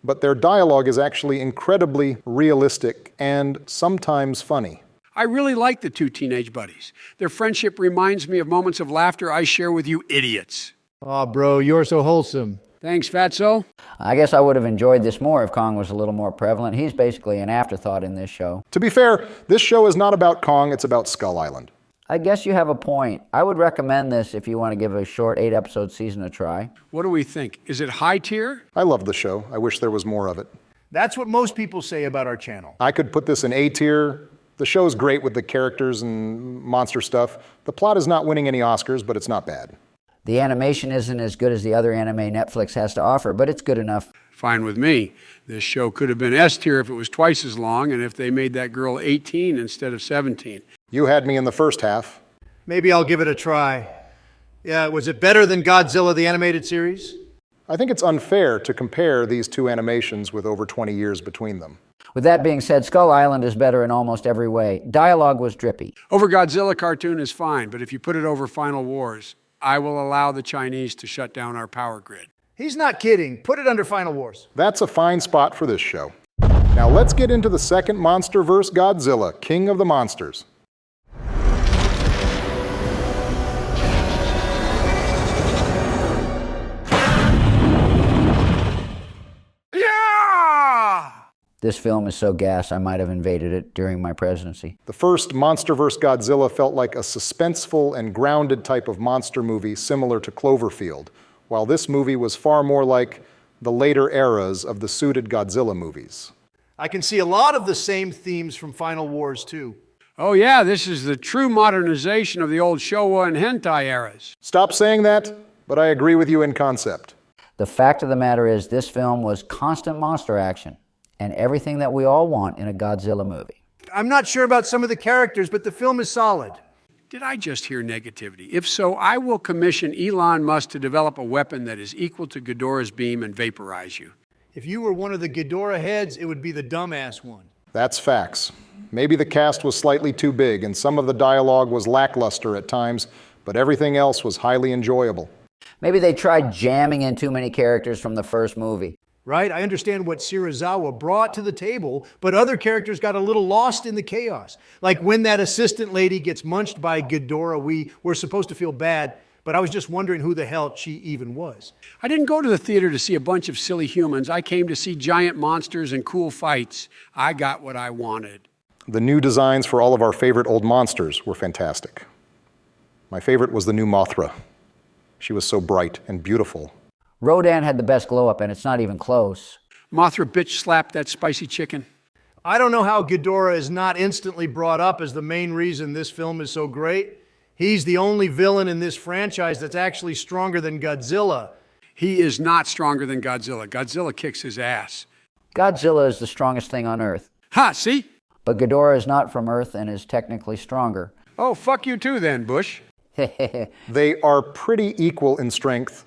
but their dialogue is actually incredibly realistic and sometimes funny. I really like the two teenage buddies. Their friendship reminds me of moments of laughter I share with you idiots. Aw, bro, you're so wholesome. Thanks, Fatso. I guess I would have enjoyed this more if Kong was a little more prevalent. He's basically an afterthought in this show. To be fair, this show is not about Kong, it's about Skull Island. I guess you have a point. I would recommend this if you want to give a short 8-episode season a try. What do we think? Is it high tier? I love the show. I wish there was more of it. That's what most people say about our channel. I could put this in A tier. The show's great with the characters and monster stuff. The plot is not winning any Oscars, but it's not bad. The animation isn't as good as the other anime Netflix has to offer, but it's good enough. Fine with me. This show could have been S tier if it was twice as long and if they made that girl 18 instead of 17. You had me in the first half. Maybe I'll give it a try. Yeah, was it better than Godzilla the Animated Series? I think it's unfair to compare these two animations with over 20 years between them. With that being said, Skull Island is better in almost every way. Dialogue was drippy. Over Godzilla cartoon is fine, but if you put it over Final Wars, I will allow the Chinese to shut down our power grid. He's not kidding. Put it under Final Wars. That's a fine spot for this show. Now let's get into the second MonsterVrse Godzilla, King of the Monsters. This film is so gas, I might have invaded it during my presidency. The first MonsterVrse Godzilla felt like a suspenseful and grounded type of monster movie similar to Cloverfield, while this movie was far more like the later eras of the suited Godzilla movies. I can see a lot of the same themes from Final Wars, too. Oh yeah, this is the true modernization of the old Showa and Hentai eras. Stop saying that, but I agree with you in concept. The fact of the matter is, this film was constant monster action and everything that we all want in a Godzilla movie. I'm not sure about some of the characters, but the film is solid. Did I just hear negativity? If so, I will commission Elon Musk to develop a weapon that is equal to Ghidorah's beam and vaporize you. If you were one of the Ghidorah heads, it would be the dumbass one. That's facts. Maybe the cast was slightly too big and some of the dialogue was lackluster at times, but everything else was highly enjoyable. Maybe they tried jamming in too many characters from the first movie. Right? I understand what Serizawa brought to the table, but other characters got a little lost in the chaos. Like when that assistant lady gets munched by Ghidorah, we were supposed to feel bad, but I was just wondering who the hell she even was. I didn't go to the theater to see a bunch of silly humans. I came to see giant monsters and cool fights. I got what I wanted. The new designs for all of our favorite old monsters were fantastic. My favorite was the new Mothra. She was so bright and beautiful. Rodan had the best glow up, and it's not even close. Mothra bitch slapped that spicy chicken. I don't know how Ghidorah is not instantly brought up as the main reason this film is so great. He's the only villain in this franchise that's actually stronger than Godzilla. He is not stronger than Godzilla. Godzilla kicks his ass. Godzilla is the strongest thing on Earth. Ha, see? But Ghidorah is not from Earth and is technically stronger. Oh, fuck you too then, Bush. They are pretty equal in strength.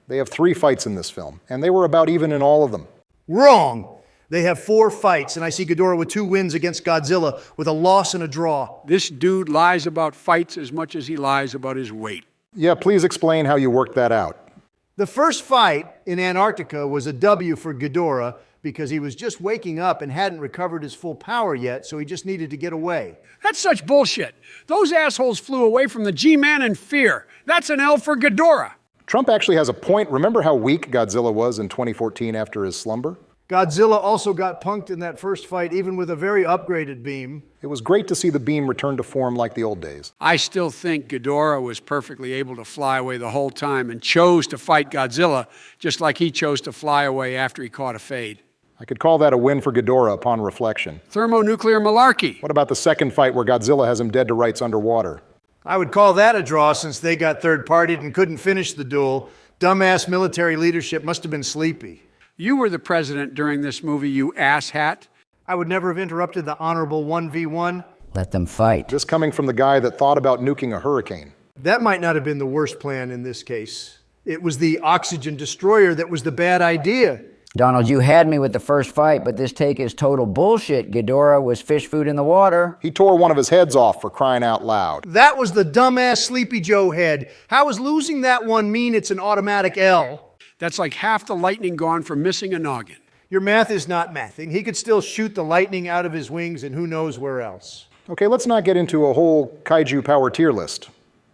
They have 3 fights in this film, and they were about even in all of them. Wrong! They have 4 fights, and I see Ghidorah with 2 wins against Godzilla, with a loss and a draw. This dude lies about fights as much as he lies about his weight. Yeah, please explain how you worked that out. The first fight in Antarctica was a W for Ghidorah because he was just waking up and hadn't recovered his full power yet, so he just needed to get away. That's such bullshit. Those assholes flew away from the G-Man in fear. That's an L for Ghidorah. Trump actually has a point. Remember how weak Godzilla was in 2014 after his slumber? Godzilla also got punked in that first fight, even with a very upgraded beam. It was great to see the beam return to form like the old days. I still think Ghidorah was perfectly able to fly away the whole time and chose to fight Godzilla, just like he chose to fly away after he caught a fade. I could call that a win for Ghidorah upon reflection. Thermonuclear malarkey. What about the second fight where Godzilla has him dead to rights underwater? I would call that a draw since they got third-partied and couldn't finish the duel. Dumbass military leadership must have been sleepy. You were the president during this movie, you asshat. I would never have interrupted the honorable 1v1. Let them fight. This coming from the guy that thought about nuking a hurricane. That might not have been the worst plan in this case. It was the oxygen destroyer that was the bad idea. Donald, you had me with the first fight, but this take is total bullshit. Ghidorah was fish food in the water. He tore one of his heads off, for crying out loud. That was the dumbass Sleepy Joe head. How does losing that one mean it's an automatic L? That's like half the lightning gone for missing a noggin. Your math is not mathing. He could still shoot the lightning out of his wings and who knows where else. Okay, let's not get into a whole kaiju power tier list.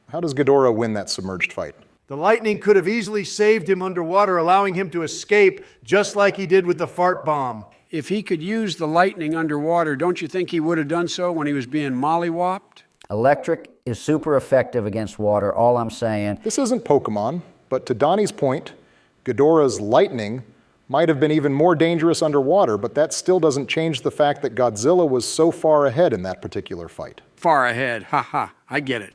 How does Ghidorah win that submerged fight? The lightning could have easily saved him underwater, allowing him to escape, just like he did with the fart bomb. If he could use the lightning underwater, don't you think he would have done so when he was being mollywopped? Electric is super effective against water, all I'm saying. This isn't Pokemon, but to Donnie's point, Ghidorah's lightning might have been even more dangerous underwater, but that still doesn't change the fact that Godzilla was so far ahead in that particular fight. Far ahead, I get it.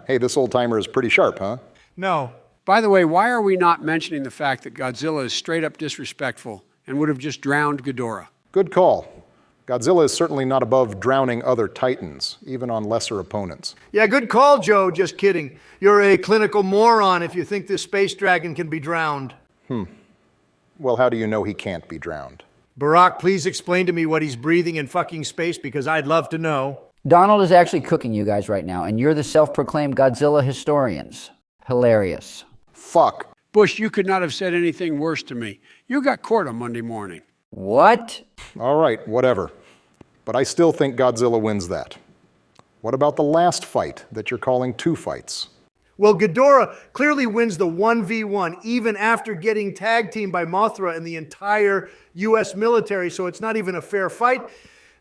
Hey, this old-timer is pretty sharp, huh? No. By the way, why are we not mentioning the fact that Godzilla is straight up disrespectful and would have just drowned Ghidorah? Good call. Godzilla is certainly not above drowning other titans, even on lesser opponents. Yeah, good call, Joe. Just kidding. You're a clinical moron if you think this space dragon can be drowned. Well, how do you know he can't be drowned? Barack, please explain to me what he's breathing in fucking space, because I'd love to know. Donald is actually cooking you guys right now, and you're the self-proclaimed Godzilla historians. Hilarious. Fuck. Bush, you could not have said anything worse to me. You got court on Monday morning. What? All right, whatever. But I still think Godzilla wins that. What about the last fight that you're calling two fights? Well, Ghidorah clearly wins the 1v1 even after getting tag teamed by Mothra and the entire U.S. military, so it's not even a fair fight.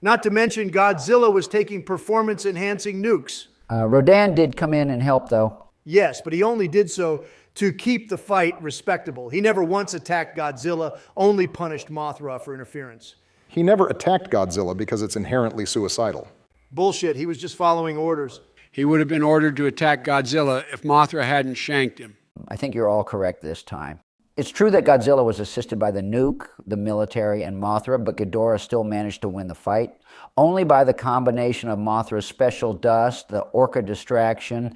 Not to mention Godzilla was taking performance-enhancing nukes. Rodan did come in and help, though. Yes, but he only did so to keep the fight respectable. He never once attacked Godzilla, only punished Mothra for interference. He never attacked Godzilla because it's inherently suicidal. Bullshit, he was just following orders. He would have been ordered to attack Godzilla if Mothra hadn't shanked him. I think you're all correct this time. It's true that Godzilla was assisted by the nuke, the military, and Mothra, but Ghidorah still managed to win the fight. Only by the combination of Mothra's special dust, the orca distraction,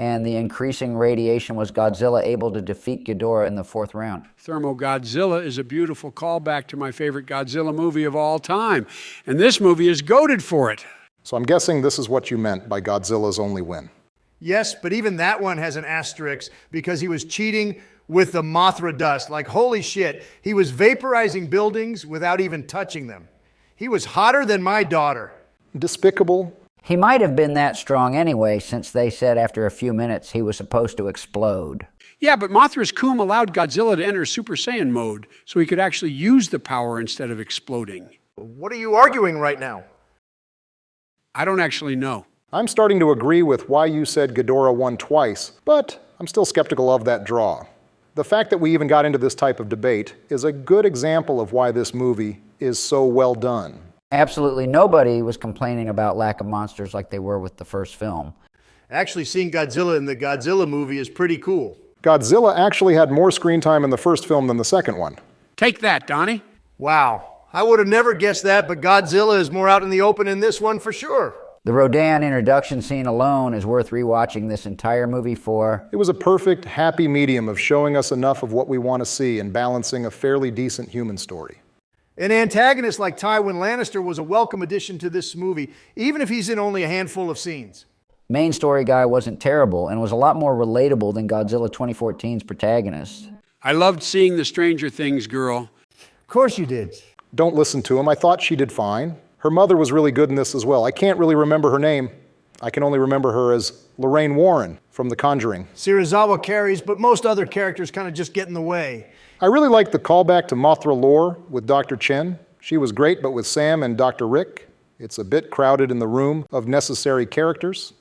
and the increasing radiation was Godzilla able to defeat Ghidorah in the fourth round. Thermo Godzilla is a beautiful callback to my favorite Godzilla movie of all time, and this movie is goated for it. So I'm guessing this is what you meant by Godzilla's only win. Yes, but even that one has an asterisk because he was cheating with the Mothra dust. Like, holy shit, he was vaporizing buildings without even touching them. He was hotter than my daughter. Despicable. He might have been that strong anyway, since they said after a few minutes he was supposed to explode. Yeah, but Mothra's Coom allowed Godzilla to enter Super Saiyan mode, so he could actually use the power instead of exploding. What are you arguing right now? I don't actually know. I'm starting to agree with why you said Ghidorah won twice, but I'm still skeptical of that draw. The fact that we even got into this type of debate is a good example of why this movie is so well done. Absolutely nobody was complaining about lack of monsters like they were with the first film. Actually, seeing Godzilla in the Godzilla movie is pretty cool. Godzilla actually had more screen time in the first film than the second one. Take that, Donnie. Wow. I would have never guessed that, but Godzilla is more out in the open in this one for sure. The Rodan introduction scene alone is worth rewatching this entire movie for. It was a perfect, happy medium of showing us enough of what we want to see and balancing a fairly decent human story. An antagonist like Tywin Lannister was a welcome addition to this movie, even if he's in only a handful of scenes. Main story guy wasn't terrible and was a lot more relatable than Godzilla 2014's protagonist. I loved seeing the Stranger Things girl. Of course you did. Don't listen to him. I thought she did fine. Her mother was really good in this as well. I can't really remember her name. I can only remember her as Lorraine Warren from The Conjuring. Serizawa carries, but most other characters kind of just get in the way. I really liked the callback to Mothra lore with Dr. Chen. She was great, but with Sam and Dr. Rick, it's a bit crowded in the room of necessary characters.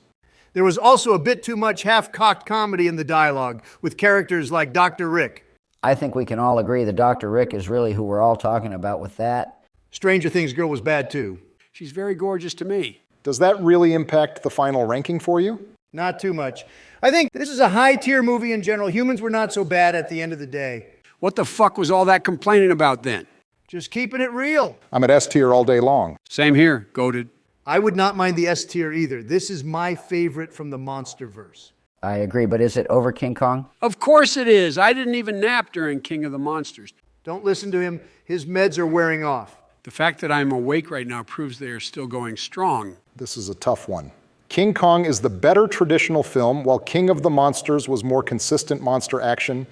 There was also a bit too much half-cocked comedy in the dialogue, with characters like Dr. Rick. I think we can all agree that Dr. Rick is really who we're all talking about with that. Stranger Things girl was bad too. She's very gorgeous to me. Does that really impact the final ranking for you? Not too much. I think this is a high-tier movie in general. Humans were not so bad at the end of the day. What the fuck was all that complaining about then? Just keeping it real. I'm at S tier all day long. Same here, goated. I would not mind the S tier either. This is my favorite from the MonsterVrse. I agree, but is it over King Kong? Of course it is. I didn't even nap during King of the Monsters. Don't listen to him. His meds are wearing off. The fact that I'm awake right now proves they are still going strong. This is a tough one. King Kong is the better traditional film, while King of the Monsters was more consistent monster action,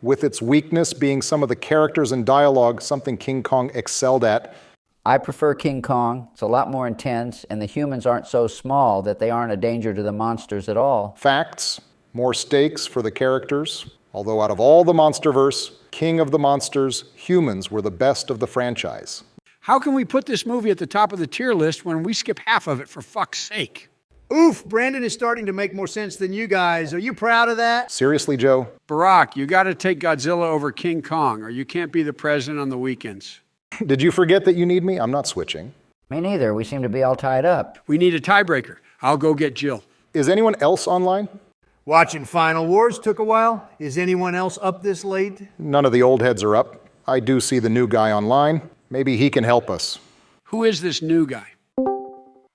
with its weakness being some of the characters and dialogue, something King Kong excelled at. I prefer King Kong. It's a lot more intense, and the humans aren't so small that they aren't a danger to the monsters at all. Facts, more stakes for the characters. Although out of all the MonsterVerse, King of the Monsters, humans were the best of the franchise. How can we put this movie at the top of the tier list when we skip half of it, for fuck's sake? Oof, Brandon is starting to make more sense than you guys. Are you proud of that? Seriously, Joe? Barack, you gotta take Godzilla over King Kong, or you can't be the president on the weekends. Did you forget that you need me? I'm not switching. Me neither. We seem to be all tied up. We need a tiebreaker. I'll go get Jill. Is anyone else online? Watching Final Wars took a while. Is anyone else up this late? None of the old heads are up. I do see the new guy online. Maybe he can help us. Who is this new guy?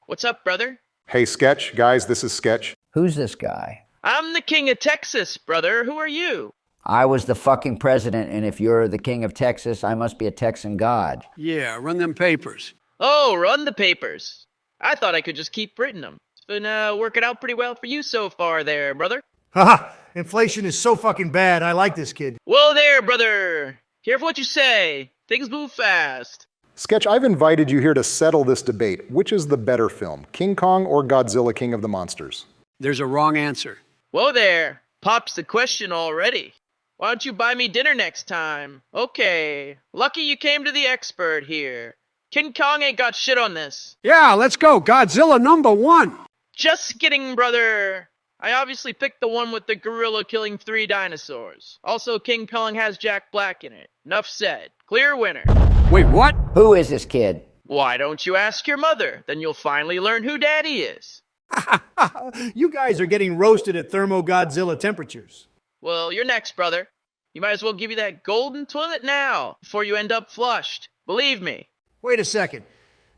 What's up, brother? Hey, Sketch. Guys, this is Sketch. Who's this guy? I'm the king of Texas, brother. Who are you? I was the fucking president, and if you're the king of Texas, I must be a Texan god. Yeah, run them papers. Oh, run the papers. I thought I could just keep written them. It's been working out pretty well for you so far there, brother. Haha, inflation is so fucking bad. I like this kid. Whoa there, brother. Careful what you say. Things move fast. Sketch, I've invited you here to settle this debate. Which is the better film, King Kong or Godzilla, King of the Monsters? There's a wrong answer. Whoa there. Pops the question already. Why don't you buy me dinner next time? Okay. Lucky you came to the expert here. King Kong ain't got shit on this. Yeah, let's go. Godzilla #1. Just kidding, brother. I obviously picked the one with the gorilla killing 3 dinosaurs. Also, King Kong has Jack Black in it. Enough said. Clear winner. Wait, what? Who is this kid? Why don't you ask your mother? Then you'll finally learn who Daddy is. You guys are getting roasted at Thermo-Godzilla temperatures. Well, you're next, brother. You might as well give you that golden toilet now, before you end up flushed. Believe me. Wait a second.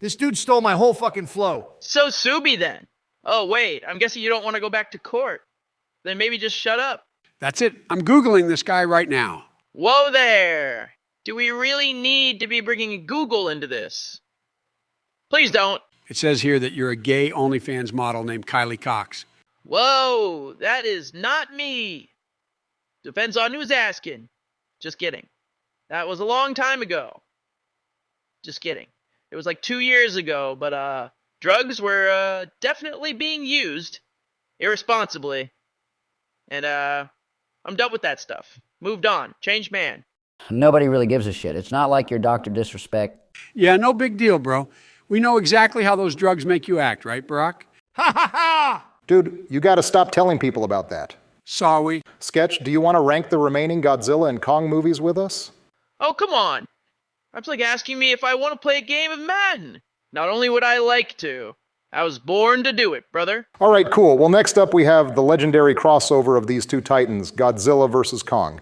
This dude stole my whole fucking flow. So sue me then. Oh, wait. I'm guessing you don't want to go back to court. Then maybe just shut up. That's it. I'm Googling this guy right now. Whoa there. Do we really need to be bringing Google into this? Please don't. It says here that you're a gay OnlyFans model named Kylie Cox. Whoa, that is not me. Depends on who's asking. Just kidding. That was a long time ago. Just kidding. It was like 2 years ago, but drugs were definitely being used irresponsibly. And I'm done with that stuff. Moved on. Changed man. Nobody really gives a shit. It's not like you're Dr. Disrespect. Yeah, no big deal, bro. We know exactly how those drugs make you act, right, Barack? Ha ha ha! Dude, you gotta stop telling people about that. Saw we. Sketch, do you want to rank the remaining Godzilla and Kong movies with us? Oh, come on. That's like asking me if I want to play a game of Madden. Not only would I like to, I was born to do it, brother. All right, cool. Well, next up we have the legendary crossover of these two titans, Godzilla vs. Kong.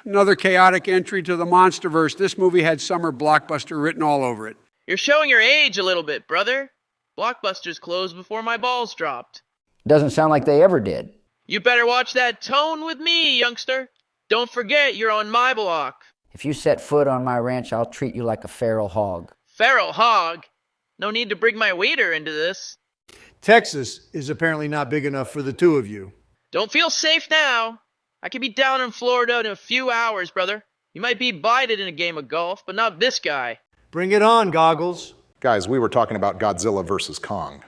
Another chaotic entry to the MonsterVerse. This movie had summer blockbuster written all over it. You're showing your age a little bit, brother. Blockbusters closed before my balls dropped. Doesn't sound like they ever did. You better watch that tone with me, youngster. Don't forget you're on my block. If you set foot on my ranch, I'll treat you like a feral hog. Feral hog? No need to bring my waiter into this. Texas is apparently not big enough for the two of you. Don't feel safe now. I could be down in Florida in a few hours, brother. You might be bited in a game of golf, but not this guy. Bring it on, Goggles. Guys, we were talking about Godzilla vs. Kong.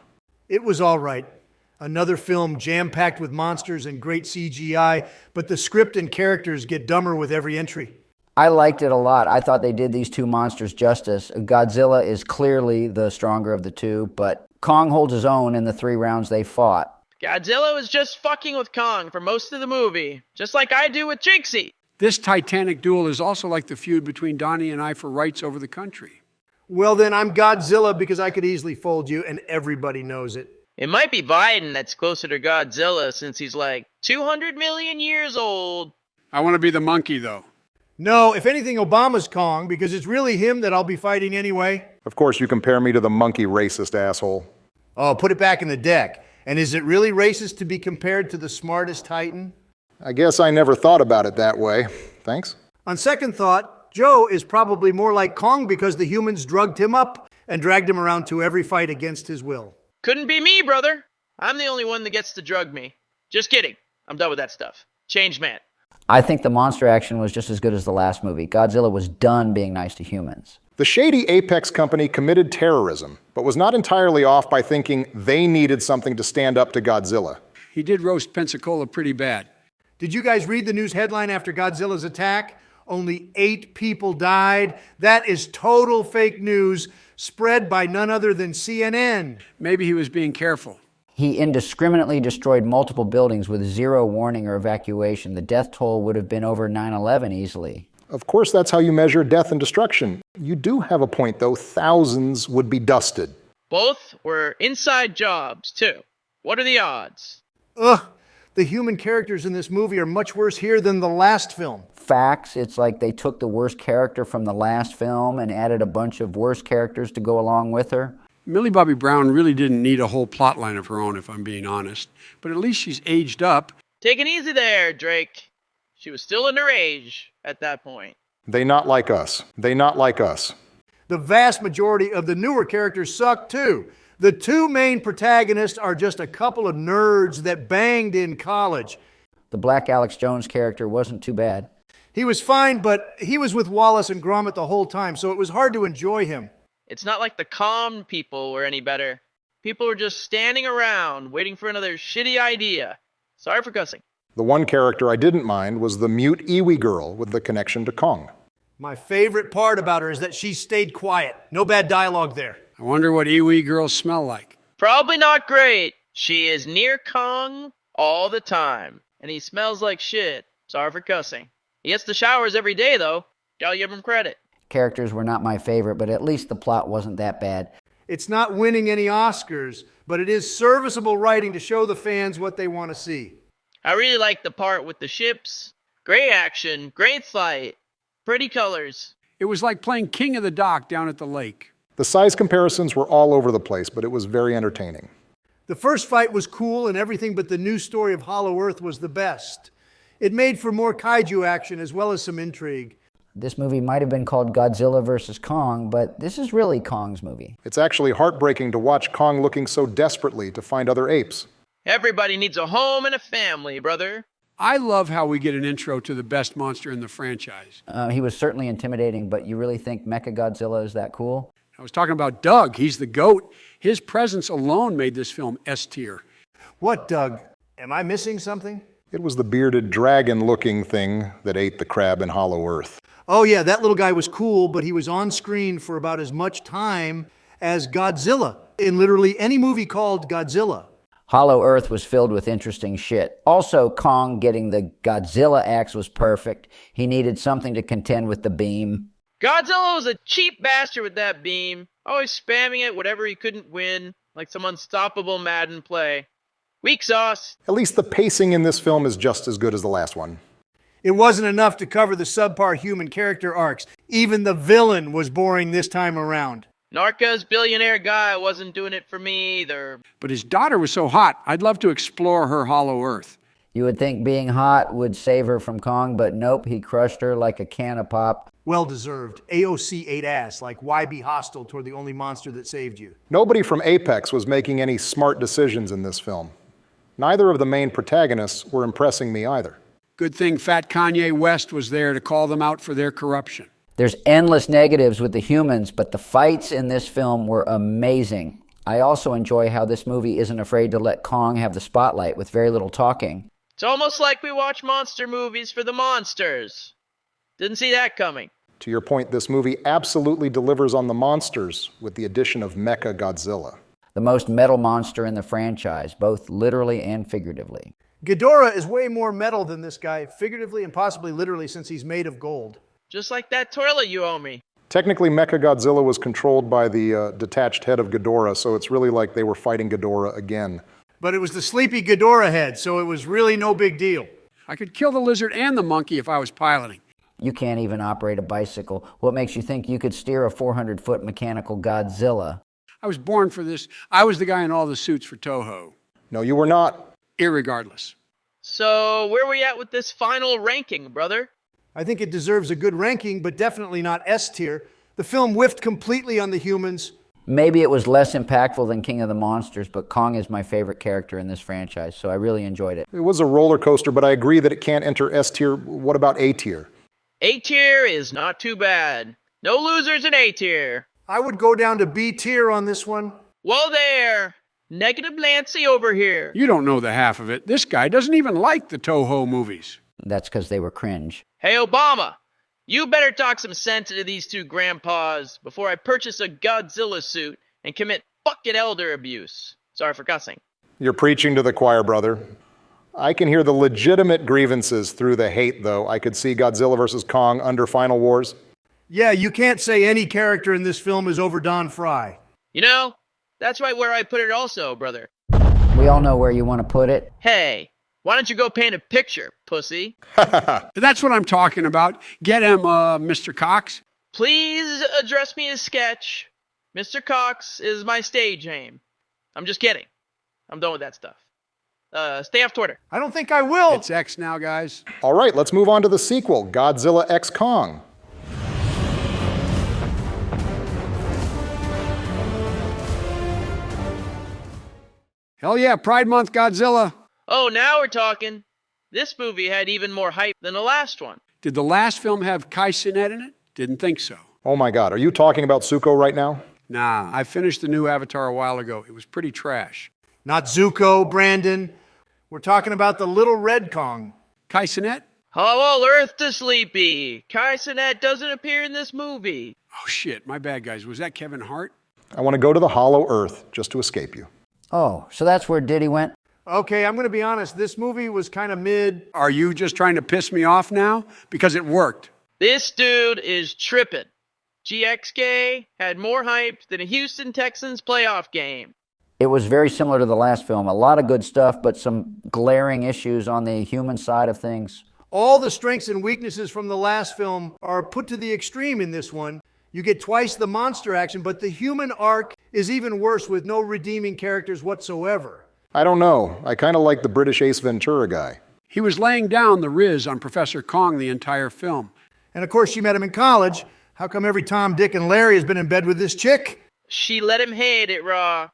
It was all right. Another film jam-packed with monsters and great CGI, but the script and characters get dumber with every entry. I liked it a lot. I thought they did these two monsters justice. Godzilla is clearly the stronger of the two, but Kong holds his own in the 3 rounds they fought. Godzilla was just fucking with Kong for most of the movie, just like I do with Jinxie. This titanic duel is also like the feud between Donnie and I for rights over the country. Well then, I'm Godzilla because I could easily fold you, and everybody knows it. It might be Biden that's closer to Godzilla since he's like 200 million years old. I want to be the monkey, though. No, if anything, Obama's Kong, because it's really him that I'll be fighting anyway. Of course, you compare me to the monkey racist asshole. Oh, put it back in the deck. And is it really racist to be compared to the smartest Titan? I guess I never thought about it that way. Thanks. On second thought, Joe is probably more like Kong because the humans drugged him up and dragged him around to every fight against his will. Couldn't be me, brother. I'm the only one that gets to drug me. Just kidding. I'm done with that stuff. Changed man. I think the monster action was just as good as the last movie. Godzilla was done being nice to humans. The shady Apex company committed terrorism, but was not entirely off by thinking they needed something to stand up to Godzilla. He did roast Pensacola pretty bad. Did you guys read the news headline after Godzilla's attack? Only 8 people died. That is total fake news, spread by none other than CNN. Maybe he was being careful. He indiscriminately destroyed multiple buildings with 0 warning or evacuation. The death toll would have been over 9/11 easily. Of course, that's how you measure death and destruction. You do have a point, though. Thousands would be dusted. Both were inside jobs, too. What are the odds? Ugh, the human characters in this movie are much worse here than the last film. Facts, it's like they took the worst character from the last film and added a bunch of worse characters to go along with her. Millie Bobby Brown really didn't need a whole plot line of her own, if I'm being honest. But at least she's aged up. Take it easy there, Drake. She was still in her age at that point. They not like us. They not like us. The vast majority of the newer characters suck too. The 2 main protagonists are just a couple of nerds that banged in college. The Black Alex Jones character wasn't too bad. He was fine, but he was with Wallace and Gromit the whole time, so it was hard to enjoy him. It's not like the calm people were any better. People were just standing around waiting for another shitty idea. Sorry for cussing. The one character I didn't mind was the mute Iwi girl with the connection to Kong. My favorite part about her is that she stayed quiet. No bad dialogue there. I wonder what Iwi girls smell like. Probably not great. She is near Kong all the time, and he smells like shit. Sorry for cussing. He gets the showers every day, though. Gotta give him credit. Characters were not my favorite, but at least the plot wasn't that bad. It's not winning any Oscars, but it is serviceable writing to show the fans what they want to see. I really like the part with the ships. Great action, great fight, pretty colors. It was like playing King of the Dock down at the lake. The size comparisons were all over the place, but it was very entertaining. The first fight was cool and everything but the new story of Hollow Earth was the best. It made for more kaiju action as well as some intrigue. This movie might have been called Godzilla vs. Kong, but this is really Kong's movie. It's actually heartbreaking to watch Kong looking so desperately to find other apes. Everybody needs a home and a family, brother. I love how we get an intro to the best monster in the franchise. He was certainly intimidating, but you really think Mechagodzilla is that cool? I was talking about Doug. He's the GOAT. His presence alone made this film S tier. What, Doug? Am I missing something? It was the bearded dragon-looking thing that ate the crab in Hollow Earth. Oh yeah, that little guy was cool, but he was on screen for about as much time as Godzilla in literally any movie called Godzilla. Hollow Earth was filled with interesting shit. Also, Kong getting the Godzilla axe was perfect. He needed something to contend with the beam. Godzilla was a cheap bastard with that beam, always spamming it whatever he couldn't win, like some unstoppable Madden play. Weak sauce. At least the pacing in this film is just as good as the last one. It wasn't enough to cover the subpar human character arcs. Even the villain was boring this time around. Narca's billionaire guy wasn't doing it for me either. But his daughter was so hot, I'd love to explore her Hollow Earth. You would think being hot would save her from Kong, but nope, he crushed her like a can of pop. Well deserved. AOC ate ass, like why be hostile toward the only monster that saved you? Nobody from Apex was making any smart decisions in this film. Neither of the main protagonists were impressing me either. Good thing Fat Kanye West was there to call them out for their corruption. There's endless negatives with the humans, but the fights in this film were amazing. I also enjoy how this movie isn't afraid to let Kong have the spotlight with very little talking. It's almost like we watch monster movies for the monsters. Didn't see that coming. To your point, this movie absolutely delivers on the monsters with the addition of Mecha Godzilla. The most metal monster in the franchise, both literally and figuratively. Ghidorah is way more metal than this guy, figuratively and possibly literally, since he's made of gold. Just like that toilet you owe me. Technically, Mecha Godzilla was controlled by the detached head of Ghidorah, so it's really like they were fighting Ghidorah again. But it was the sleepy Ghidorah head, so it was really no big deal. I could kill the lizard and the monkey if I was piloting. You can't even operate a bicycle. What makes you think you could steer a 400-foot mechanical Godzilla? I was born for this. I was the guy in all the suits for Toho. No, you were not. Irregardless. So, where we at with this final ranking, brother? I think it deserves a good ranking, but definitely not S tier. The film whiffed completely on the humans. Maybe it was less impactful than King of the Monsters, but Kong is my favorite character in this franchise, so I really enjoyed it. It was a roller coaster, but I agree that it can't enter S tier. What about A tier? A tier is not too bad. No losers in A tier. I would go down to B tier on this one. Whoa there! Negative Nancy over here. You don't know the half of it. This guy doesn't even like the Toho movies. That's because they were cringe. Hey, Obama, you better talk some sense into these two grandpas before I purchase a Godzilla suit and commit fucking elder abuse. Sorry for cussing. You're preaching to the choir, brother. I can hear the legitimate grievances through the hate, though. I could see Godzilla vs. Kong under Final Wars. Yeah, you can't say any character in this film is over Don Fry. You know, that's right where I put it also, brother. We all know where you want to put it. Hey, why don't you go paint a picture, pussy? That's what I'm talking about. Get him, Mr. Cox. Please address me as Sketch. Mr. Cox is my stage name. I'm just kidding. I'm done with that stuff. Stay off Twitter. I don't think I will. It's X now, guys. All right, let's move on to the sequel, Godzilla x Kong. Hell yeah, Pride Month Godzilla. Oh, now we're talking. This movie had even more hype than the last one. Did the last film have Hakaishin in it? Didn't think so. Oh my God, are you talking about Zuko right now? Nah, I finished the new Avatar a while ago. It was pretty trash. Not Zuko, Brandon. We're talking about the little red Kong. Hakaishin? How all Earth to Sleepy. Kai Cenat doesn't appear in this movie. Oh shit, my bad, guys. Was that Kevin Hart? I want to go to the Hollow Earth just to escape you. Oh, so that's where Diddy went? Okay, I'm going to be honest. This movie was kind of mid. Are you just trying to piss me off now? Because it worked. This dude is tripping. GXK had more hype than a Houston Texans playoff game. It was very similar to the last film. A lot of good stuff, but some glaring issues on the human side of things. All the strengths and weaknesses from the last film are put to the extreme in this one. You get twice the monster action, but the human arc is even worse with no redeeming characters whatsoever. I don't know. I kind of like the British Ace Ventura guy. He was laying down the Riz on Professor Kong the entire film. And of course, she met him in college. How come every Tom, Dick, and Larry has been in bed with this chick? She let him hate it raw.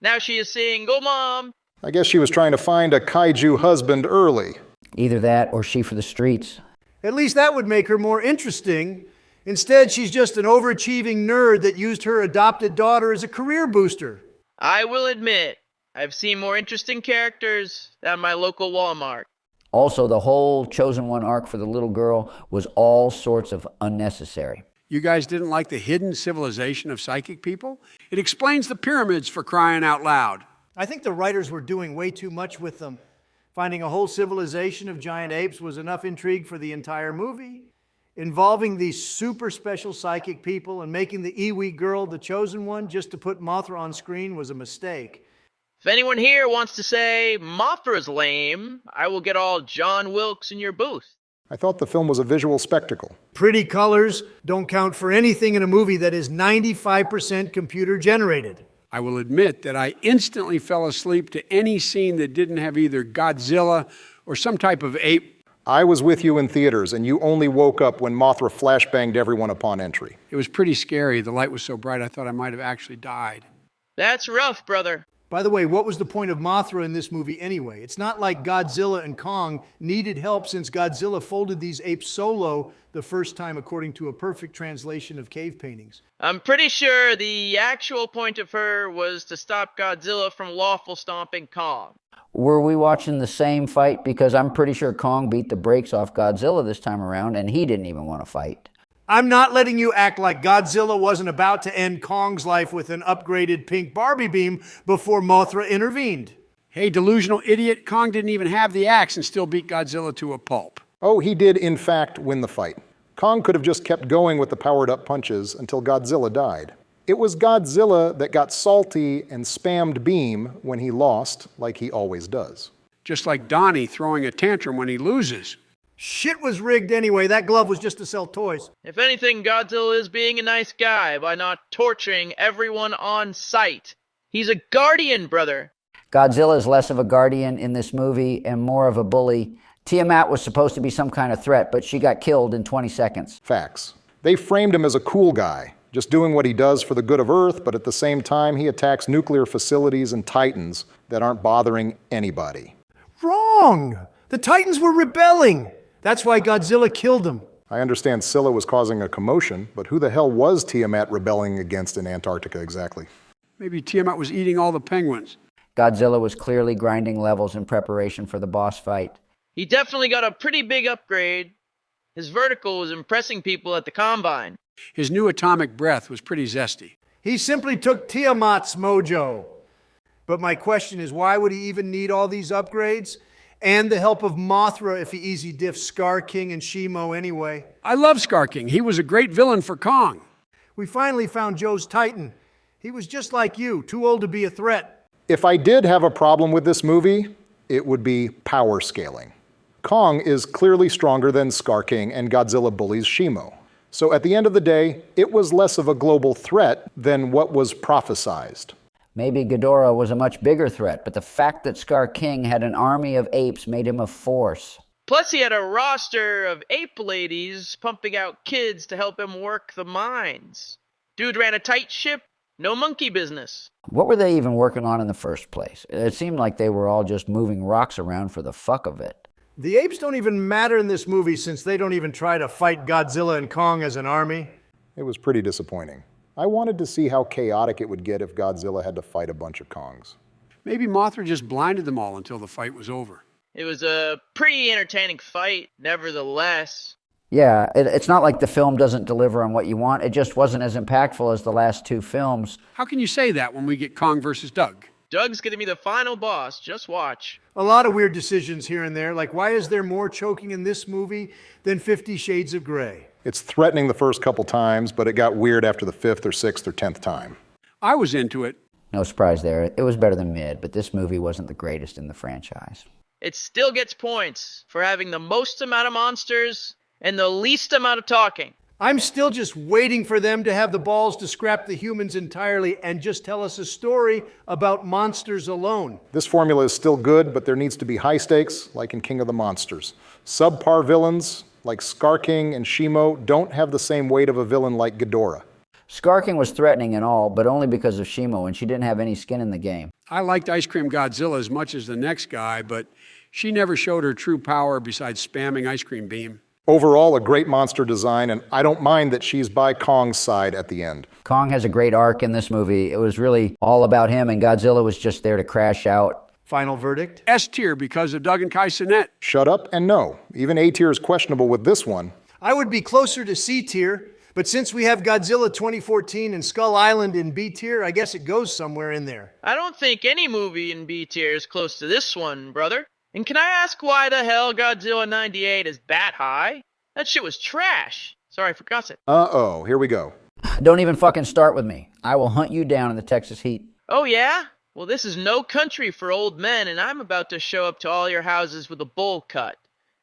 Now she is single mom. I guess she was trying to find a kaiju husband early. Either that or she for the streets. At least that would make her more interesting. Instead, she's just an overachieving nerd that used her adopted daughter as a career booster. I will admit, I've seen more interesting characters than my local Walmart. Also, the whole Chosen One arc for the little girl was all sorts of unnecessary. You guys didn't like the hidden civilization of psychic people? It explains the pyramids, for crying out loud. I think the writers were doing way too much with them. Finding a whole civilization of giant apes was enough intrigue for the entire movie. Involving these super special psychic people and making the Iwi girl the chosen one just to put Mothra on screen was a mistake. If anyone here wants to say Mothra's lame, I will get all John Wilkes in your booth. I thought the film was a visual spectacle. Pretty colors don't count for anything in a movie that is 95% computer generated. I will admit that I instantly fell asleep to any scene that didn't have either Godzilla or some type of ape. I was with you in theaters, and you only woke up when Mothra flashbanged everyone upon entry. It was pretty scary. The light was so bright I thought I might have actually died. That's rough, brother. By the way, what was the point of Mothra in this movie anyway? It's not like Godzilla and Kong needed help since Godzilla folded these apes solo the first time according to a perfect translation of cave paintings. I'm pretty sure the actual point of her was to stop Godzilla from lawful stomping Kong. Were we watching the same fight? Because I'm pretty sure Kong beat the brakes off Godzilla this time around, and he didn't even want to fight. I'm not letting you act like Godzilla wasn't about to end Kong's life with an upgraded pink Barbie beam before Mothra intervened. Hey, delusional idiot, Kong didn't even have the axe and still beat Godzilla to a pulp. Oh, he did in fact win the fight. Kong could have just kept going with the powered-up punches until Godzilla died. It was Godzilla that got salty and spammed beam when he lost, like he always does. Just like Donnie throwing a tantrum when he loses. Shit was rigged anyway. That glove was just to sell toys. If anything, Godzilla is being a nice guy by not torturing everyone on sight. He's a guardian, brother. Godzilla is less of a guardian in this movie and more of a bully. Tiamat was supposed to be some kind of threat, but she got killed in 20 seconds. Facts. They framed him as a cool guy, just doing what he does for the good of Earth, but at the same time he attacks nuclear facilities and Titans that aren't bothering anybody. Wrong! The Titans were rebelling. That's why Godzilla killed them. I understand Scylla was causing a commotion, but who the hell was Tiamat rebelling against in Antarctica exactly? Maybe Tiamat was eating all the penguins. Godzilla was clearly grinding levels in preparation for the boss fight. He definitely got a pretty big upgrade. His vertical was impressing people at the Combine. His new atomic breath was pretty zesty. He simply took Tiamat's mojo. But my question is, why would he even need all these upgrades? And the help of Mothra if he easy diffs Scar King and Shimo anyway. I love Scar King. He was a great villain for Kong. We finally found Joe's Titan. He was just like you, too old to be a threat. If I did have a problem with this movie, it would be power scaling. Kong is clearly stronger than Scar King and Godzilla bullies Shimo. So at the end of the day, it was less of a global threat than what was prophesized. Maybe Ghidorah was a much bigger threat, but the fact that Scar King had an army of apes made him a force. Plus, he had a roster of ape ladies pumping out kids to help him work the mines. Dude ran a tight ship, no monkey business. What were they even working on in the first place? It seemed like they were all just moving rocks around for the fuck of it. The apes don't even matter in this movie since they don't even try to fight Godzilla and Kong as an army. It was pretty disappointing. I wanted to see how chaotic it would get if Godzilla had to fight a bunch of Kongs. Maybe Mothra just blinded them all until the fight was over. It was a pretty entertaining fight, nevertheless. Yeah, it's not like the film doesn't deliver on what you want. It just wasn't as impactful as the last two films. How can you say that when we get Kong versus Doug? Doug's gonna be the final boss, just watch. A lot of weird decisions here and there, like why is there more choking in this movie than 50 Shades of Grey? It's threatening the first couple times, but it got weird after the 5th or 6th or 10th time. I was into it. No surprise there. It was better than mid, but this movie wasn't the greatest in the franchise. It still gets points for having the most amount of monsters and the least amount of talking. I'm still just waiting for them to have the balls to scrap the humans entirely and just tell us a story about monsters alone. This formula is still good, but there needs to be high stakes, like in King of the Monsters. Subpar villains, like Scar King and Shimo, don't have the same weight of a villain like Ghidorah. Scar King was threatening and all, but only because of Shimo, and she didn't have any skin in the game. I liked Ice Cream Godzilla as much as the next guy, but she never showed her true power besides spamming Ice Cream Beam. Overall, a great monster design, and I don't mind that she's by Kong's side at the end. Kong has a great arc in this movie. It was really all about him, and Godzilla was just there to crash out. Final verdict? S tier because of Doug and Kai Cenat. Shut up and no. Even A tier is questionable with this one. I would be closer to C tier, but since we have Godzilla 2014 and Skull Island in B tier, I guess it goes somewhere in there. I don't think any movie in B tier is close to this one, brother. And can I ask why the hell Godzilla 98 is that high? That shit was trash. Sorry, I forgot it. Uh-oh, here we go. Don't even fucking start with me. I will hunt you down in the Texas heat. Oh yeah? Well, this is no country for old men, and I'm about to show up to all your houses with a bowl cut.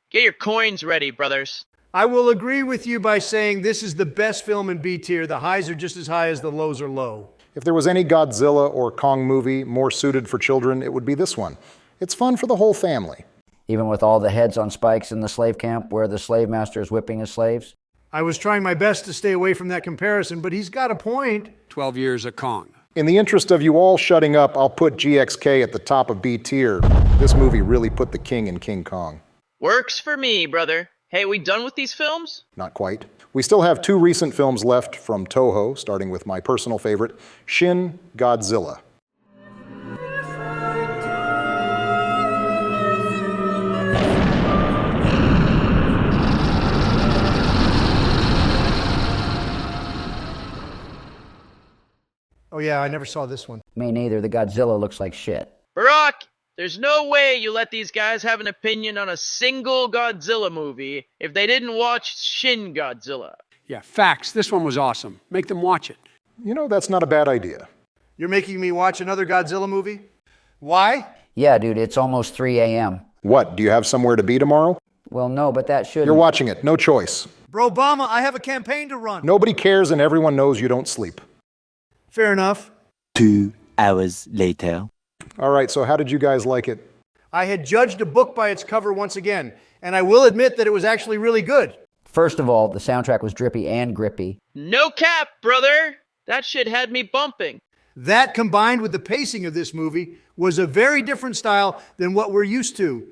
Get your coins ready, brothers. I will agree with you by saying this is the best film in B tier. The highs are just as high as the lows are low. If there was any Godzilla or Kong movie more suited for children, it would be this one. It's fun for the whole family. Even with all the heads on spikes in the slave camp where the slave master is whipping his slaves? I was trying my best to stay away from that comparison, but he's got a point. 12 years of Kong. In the interest of you all shutting up, I'll put GXK at the top of B tier. This movie really put the king in King Kong. Works for me, brother. Hey, we done with these films? Not quite. We still have 2 recent films left from Toho, starting with my personal favorite, Shin Godzilla. Oh yeah, I never saw this one. Me neither. The Godzilla looks like shit. Barack, there's no way you let these guys have an opinion on a single Godzilla movie if they didn't watch Shin Godzilla. Yeah, facts. This one was awesome. Make them watch it. You know, that's not a bad idea. You're making me watch another Godzilla movie? Why? Yeah, dude, it's almost 3 a.m. What, do you have somewhere to be tomorrow? Well, no, but that should. You're watching it, no choice. Bro, Obama, I have a campaign to run. Nobody cares and everyone knows you don't sleep. Fair enough. 2 hours later. All right, so how did you guys like it? I had judged a book by its cover once again, and I will admit that it was actually really good. First of all, the soundtrack was drippy and grippy. No cap, brother! That shit had me bumping. That, combined with the pacing of this movie, was a very different style than what we're used to.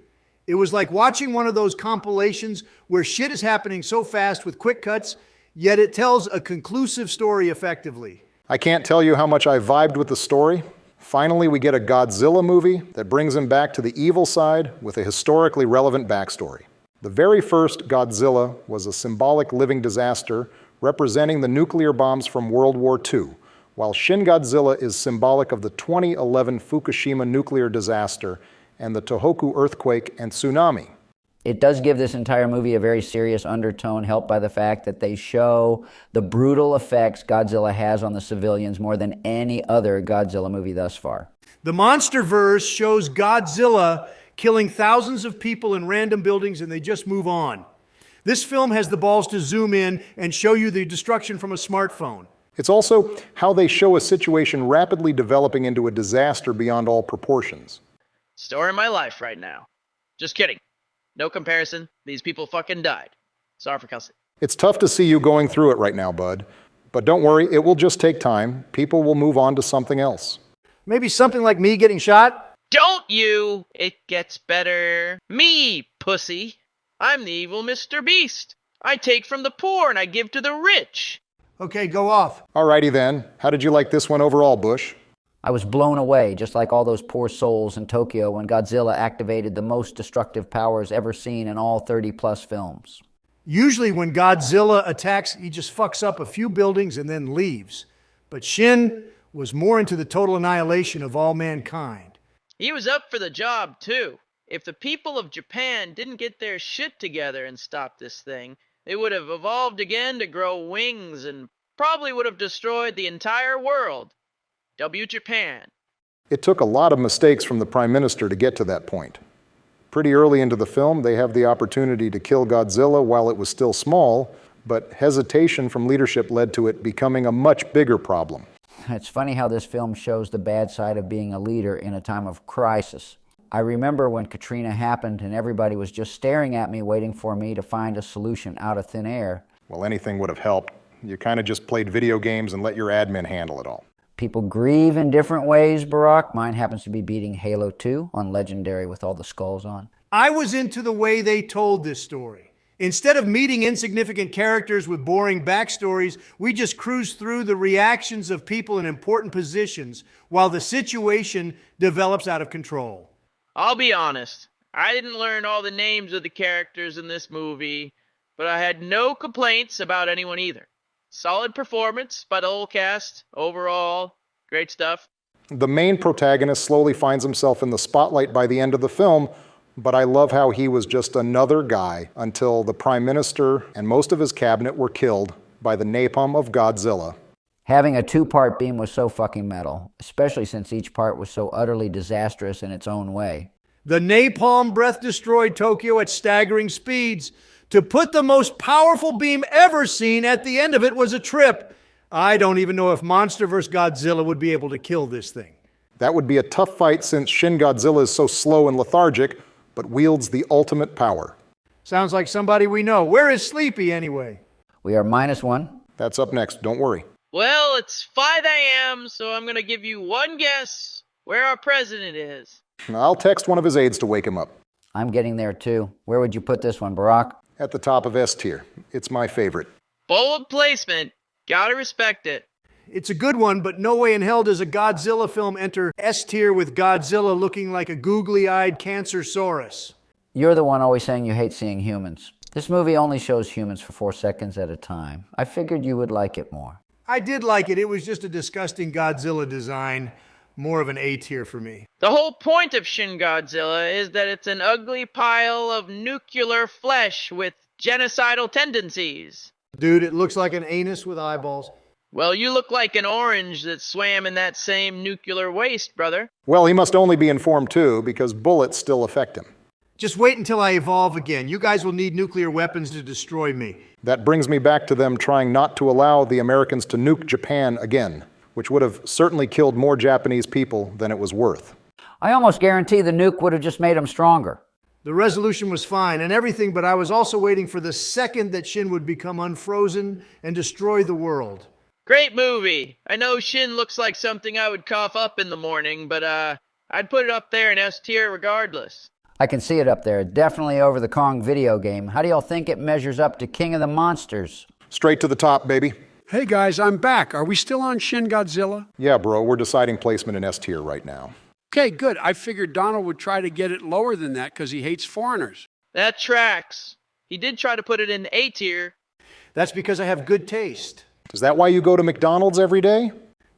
It was like watching one of those compilations where shit is happening so fast with quick cuts, yet it tells a conclusive story effectively. I can't tell you how much I vibed with the story. Finally, we get a Godzilla movie that brings him back to the evil side with a historically relevant backstory. The very first Godzilla was a symbolic living disaster representing the nuclear bombs from World War II, while Shin Godzilla is symbolic of the 2011 Fukushima nuclear disaster and the Tohoku earthquake and tsunami. It does give this entire movie a very serious undertone, helped by the fact that they show the brutal effects Godzilla has on the civilians more than any other Godzilla movie thus far. The MonsterVrse shows Godzilla killing thousands of people in random buildings and they just move on. This film has the balls to zoom in and show you the destruction from a smartphone. It's also how they show a situation rapidly developing into a disaster beyond all proportions. Story of my life right now. Just kidding. No comparison. These people fucking died. Sorry for cussing. It's tough to see you going through it right now, bud. But don't worry, it will just take time. People will move on to something else. Maybe something like me getting shot? Don't you! It gets better. Me, pussy. I'm the evil Mr. Beast. I take from the poor and I give to the rich. Okay, go off. Alrighty then. How did you like this one overall, Bush? I was blown away, just like all those poor souls in Tokyo when Godzilla activated the most destructive powers ever seen in all 30-plus films. Usually when Godzilla attacks, he just fucks up a few buildings and then leaves. But Shin was more into the total annihilation of all mankind. He was up for the job, too. If the people of Japan didn't get their shit together and stop this thing, they would have evolved again to grow wings and probably would have destroyed the entire world. W Japan. It took a lot of mistakes from the Prime Minister to get to that point. Pretty early into the film, they have the opportunity to kill Godzilla while it was still small, but hesitation from leadership led to it becoming a much bigger problem. It's funny how this film shows the bad side of being a leader in a time of crisis. I remember when Katrina happened and everybody was just staring at me, waiting for me to find a solution out of thin air. Well, anything would have helped. You kind of just played video games and let your admin handle it all. People grieve in different ways, Barack. Mine happens to be beating Halo 2 on Legendary with all the skulls on. I was into the way they told this story. Instead of meeting insignificant characters with boring backstories, we just cruised through the reactions of people in important positions while the situation develops out of control. I'll be honest. I didn't learn all the names of the characters in this movie, but I had no complaints about anyone either. Solid performance by the whole cast. Overall, great stuff. The main protagonist slowly finds himself in the spotlight by the end of the film, but I love how he was just another guy until the Prime Minister and most of his cabinet were killed by the napalm of Godzilla. Having a 2-part beam was so fucking metal, especially since each part was so utterly disastrous in its own way. The napalm breath destroyed Tokyo at staggering speeds. To put the most powerful beam ever seen at the end of it was a trip. I don't even know if MonsterVrse Godzilla would be able to kill this thing. That would be a tough fight since Shin Godzilla is so slow and lethargic, but wields the ultimate power. Sounds like somebody we know. Where is Sleepy anyway? We are -1. That's up next, don't worry. Well, it's 5 a.m., so I'm gonna give you one guess where our president is. I'll text one of his aides to wake him up. I'm getting there too. Where would you put this one, Barack? At the top of S tier. It's my favorite. Bold placement. Gotta respect it. It's a good one, but no way in hell does a Godzilla film enter S tier with Godzilla looking like a googly-eyed Cancersaurus. You're the one always saying you hate seeing humans. This movie only shows humans for 4 seconds at a time. I figured you would like it more. I did like it. It was just a disgusting Godzilla design. More of an A tier for me. The whole point of Shin Godzilla is that it's an ugly pile of nuclear flesh with genocidal tendencies. Dude, it looks like an anus with eyeballs. Well, you look like an orange that swam in that same nuclear waste, brother. Well, he must only be informed too, because bullets still affect him. Just wait until I evolve again. You guys will need nuclear weapons to destroy me. That brings me back to them trying not to allow the Americans to nuke Japan again, which would have certainly killed more Japanese people than it was worth. I almost guarantee the nuke would have just made them stronger. The resolution was fine and everything, but I was also waiting for the second that Shin would become unfrozen and destroy the world. Great movie. I know Shin looks like something I would cough up in the morning, but I'd put it up there in S tier regardless. I can see it up there. Definitely over the Kong video game. How do y'all think it measures up to King of the Monsters? Straight to the top, baby. Hey guys, I'm back. Are we still on Shin Godzilla? Yeah, bro, we're deciding placement in S tier right now. Okay, good. I figured Donald would try to get it lower than that because he hates foreigners. That tracks. He did try to put it in A tier. That's because I have good taste. Is that why you go to McDonald's every day?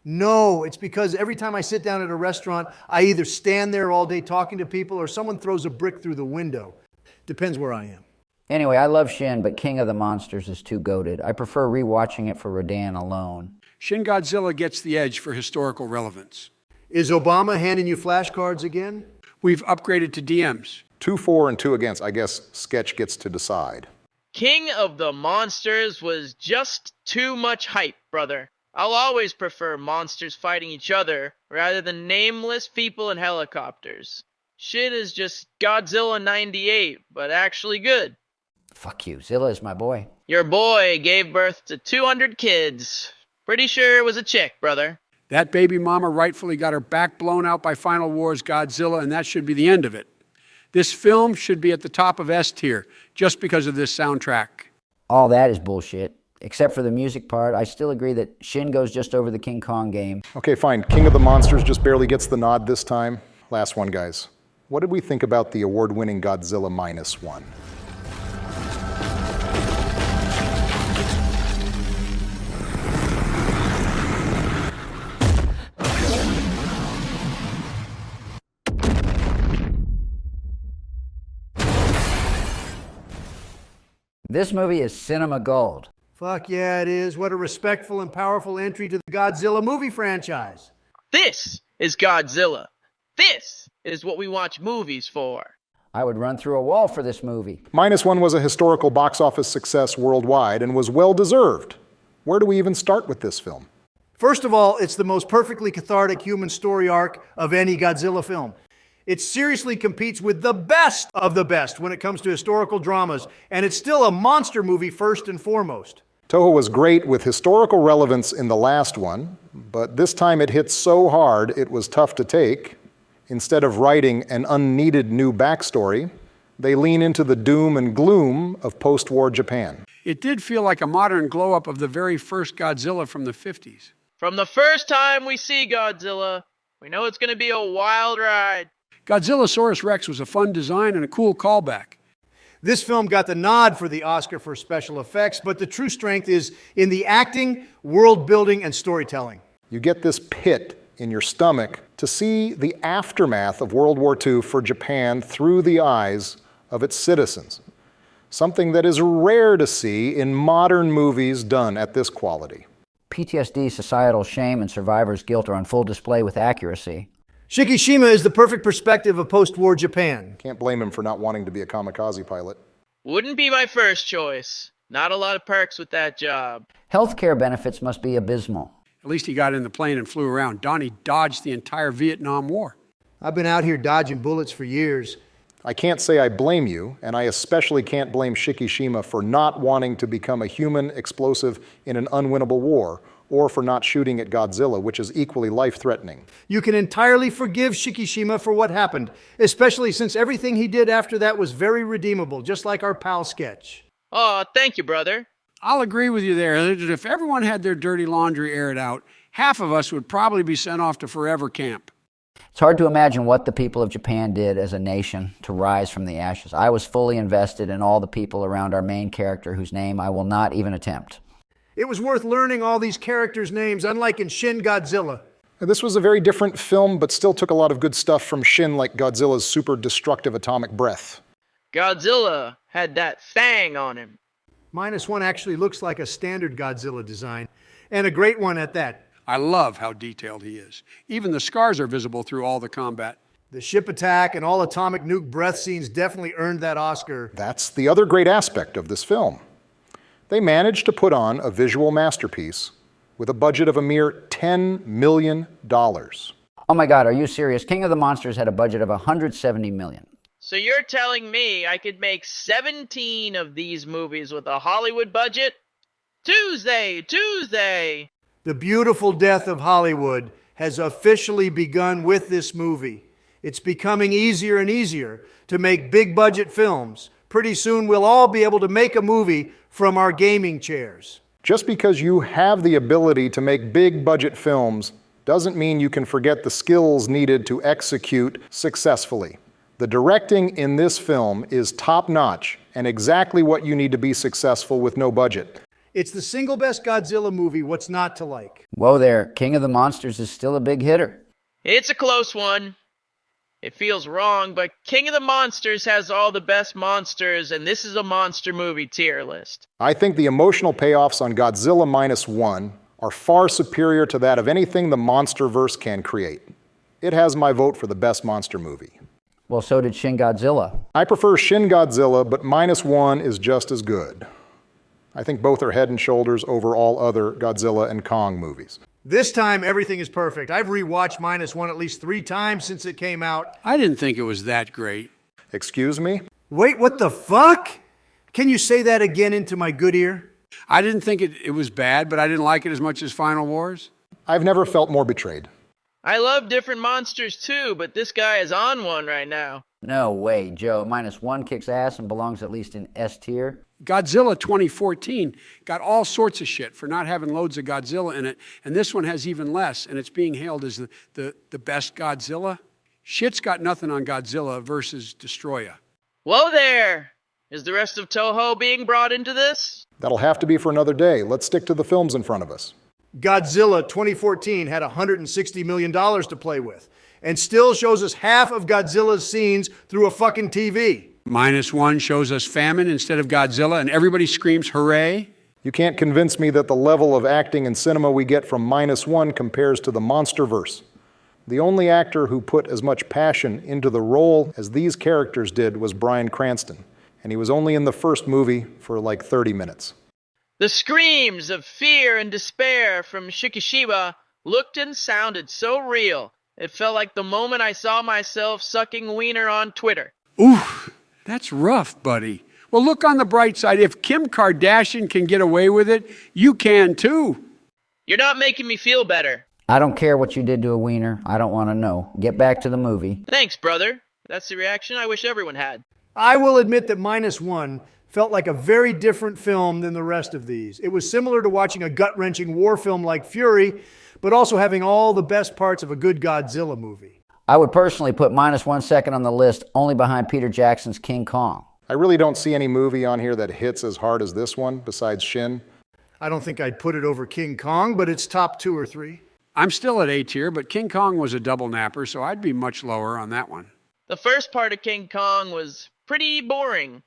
No, it's because every time I sit down at a restaurant, I either stand there all day talking to people or someone throws a brick through the window. Depends where I am. Anyway, I love Shin, but King of the Monsters is too goated. I prefer rewatching it for Rodan alone. Shin Godzilla gets the edge for historical relevance. Is Obama handing you flashcards again? We've upgraded to DMs. 2 for and 2 against. I guess Sketch gets to decide. King of the Monsters was just too much hype, brother. I'll always prefer monsters fighting each other rather than nameless people in helicopters. Shit is just Godzilla 98, but actually good. Fuck you. Zilla is my boy. Your boy gave birth to 200 kids. Pretty sure it was a chick, brother. That baby mama rightfully got her back blown out by Final War's Godzilla, and that should be the end of it. This film should be at the top of S tier just because of this soundtrack. All that is bullshit. Except for the music part, I still agree that Shin goes just over the King Kong game. Okay, fine. King of the Monsters just barely gets the nod this time. Last one, guys. What did we think about the award-winning Godzilla Minus one? This movie is cinema gold. Fuck yeah, it is. What a respectful and powerful entry to the Godzilla movie franchise. This is Godzilla. This is what we watch movies for. I would run through a wall for this movie. Minus one was a historical box office success worldwide and was well-deserved. Where do we even start with this film? First of all, it's the most perfectly cathartic human story arc of any Godzilla film. It seriously competes with the best of the best when it comes to historical dramas, and it's still a monster movie first and foremost. Toho was great with historical relevance in the last one, but this time it hit so hard it was tough to take. Instead of writing an unneeded new backstory, they lean into the doom and gloom of post-war Japan. It did feel like a modern glow-up of the very first Godzilla from the 50s. From the first time we see Godzilla, we know it's going to be a wild ride. Godzillasaurus Rex was a fun design and a cool callback. This film got the nod for the Oscar for special effects, but the true strength is in the acting, world building, and storytelling. You get this pit in your stomach to see the aftermath of World War II for Japan through the eyes of its citizens. Something that is rare to see in modern movies done at this quality. PTSD, societal shame, and survivor's guilt are on full display with accuracy. Shikishima is the perfect perspective of post-war Japan. Can't blame him for not wanting to be a kamikaze pilot. Wouldn't be my first choice. Not a lot of perks with that job. Healthcare benefits must be abysmal. At least he got in the plane and flew around. Donnie dodged the entire Vietnam War. I've been out here dodging bullets for years. I can't say I blame you, and I especially can't blame Shikishima for not wanting to become a human explosive in an unwinnable war, or for not shooting at Godzilla, which is equally life-threatening. You can entirely forgive Shikishima for what happened, especially since everything he did after that was very redeemable, just like our pal Sketch. Oh, thank you, brother. I'll agree with you there that if everyone had their dirty laundry aired out, half of us would probably be sent off to forever camp. It's hard to imagine what the people of Japan did as a nation to rise from the ashes. I was fully invested in all the people around our main character, whose name I will not even attempt. It was worth learning all these characters' names, unlike in Shin Godzilla. This was a very different film, but still took a lot of good stuff from Shin, like Godzilla's super destructive atomic breath. Godzilla had that fang on him. -1 actually looks like a standard Godzilla design, and a great one at that. I love how detailed he is. Even the scars are visible through all the combat. The ship attack and all atomic nuke breath scenes definitely earned that Oscar. That's the other great aspect of this film. They managed to put on a visual masterpiece with a budget of a mere $10 million. Oh my God, are you serious? King of the Monsters had a budget of $170 million. So you're telling me I could make 17 of these movies with a Hollywood budget? Tuesday! The beautiful death of Hollywood has officially begun with this movie. It's becoming easier and easier to make big budget films. Pretty soon we'll all be able to make a movie from our gaming chairs. Just because you have the ability to make big budget films doesn't mean you can forget the skills needed to execute successfully. The directing in this film is top-notch and exactly what you need to be successful with no budget. It's the single best Godzilla movie, what's not to like? Whoa there, King of the Monsters is still a big hitter. It's a close one. It feels wrong, but King of the Monsters has all the best monsters, and this is a monster movie tier list. I think the emotional payoffs on Godzilla -1 are far superior to that of anything the MonsterVrse can create. It has my vote for the best monster movie. Well, so did Shin Godzilla. I prefer Shin Godzilla, but -1 is just as good. I think both are head and shoulders over all other Godzilla and Kong movies. This time, everything is perfect. I've rewatched -1 at least 3 times since it came out. I didn't think it was that great. Excuse me? Wait, what the fuck? Can you say that again into my good ear? I didn't think it was bad, but I didn't like it as much as Final Wars. I've never felt more betrayed. I love different monsters too, but this guy is on one right now. No way, Joe. -1 kicks ass and belongs at least in S tier. Godzilla 2014 got all sorts of shit for not having loads of Godzilla in it, and this one has even less, and it's being hailed as the best Godzilla. Shit's got nothing on Godzilla versus Destoroyah. Whoa there! Is the rest of Toho being brought into this? That'll have to be for another day. Let's stick to the films in front of us. Godzilla 2014 had $160 million to play with, and still shows us half of Godzilla's scenes through a fucking TV. -1 shows us famine instead of Godzilla, and everybody screams hooray. You can't convince me that the level of acting in cinema we get from -1 compares to the MonsterVrse. The only actor who put as much passion into the role as these characters did was Bryan Cranston, and he was only in the first movie for like 30 minutes. The screams of fear and despair from Shikishima looked and sounded so real, it felt like the moment I saw myself sucking wiener on Twitter. Oof, that's rough, buddy. Well, look on the bright side. If Kim Kardashian can get away with it, you can too. You're not making me feel better. I don't care what you did to a wiener. I don't want to know. Get back to the movie. Thanks, brother. That's the reaction I wish everyone had. I will admit that -1 felt like a very different film than the rest of these. It was similar to watching a gut-wrenching war film like Fury, but also having all the best parts of a good Godzilla movie. I would personally put -1 second on the list, only behind Peter Jackson's King Kong. I really don't see any movie on here that hits as hard as this one, besides Shin. I don't think I'd put it over King Kong, but it's top 2 or 3. I'm still at A tier, but King Kong was a double napper, so I'd be much lower on that one. The first part of King Kong was pretty boring.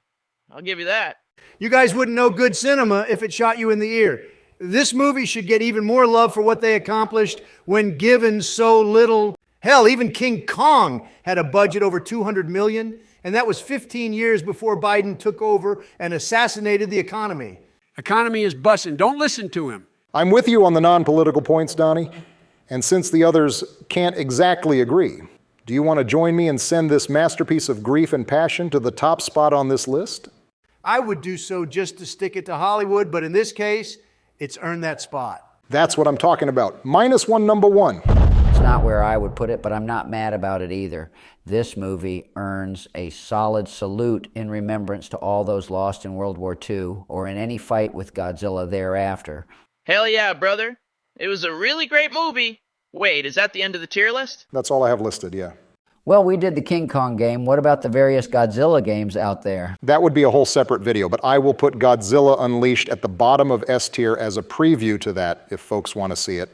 I'll give you that. You guys wouldn't know good cinema if it shot you in the ear. This movie should get even more love for what they accomplished when given so little. Hell, even King Kong had a budget over $200 million, and that was 15 years before Biden took over and assassinated the economy. Economy is bussin'. Don't listen to him. I'm with you on the non-political points, Donnie. And since the others can't exactly agree, do you want to join me and send this masterpiece of grief and passion to the top spot on this list? I would do so just to stick it to Hollywood, but in this case, it's earned that spot. That's what I'm talking about. -1, number 1. It's not where I would put it, but I'm not mad about it either. This movie earns a solid salute in remembrance to all those lost in World War II or in any fight with Godzilla thereafter. Hell yeah, brother. It was a really great movie. Wait, is that the end of the tier list? That's all I have listed, yeah. Well, we did the King Kong game. What about the various Godzilla games out there? That would be a whole separate video, but I will put Godzilla Unleashed at the bottom of S tier as a preview to that if folks want to see it.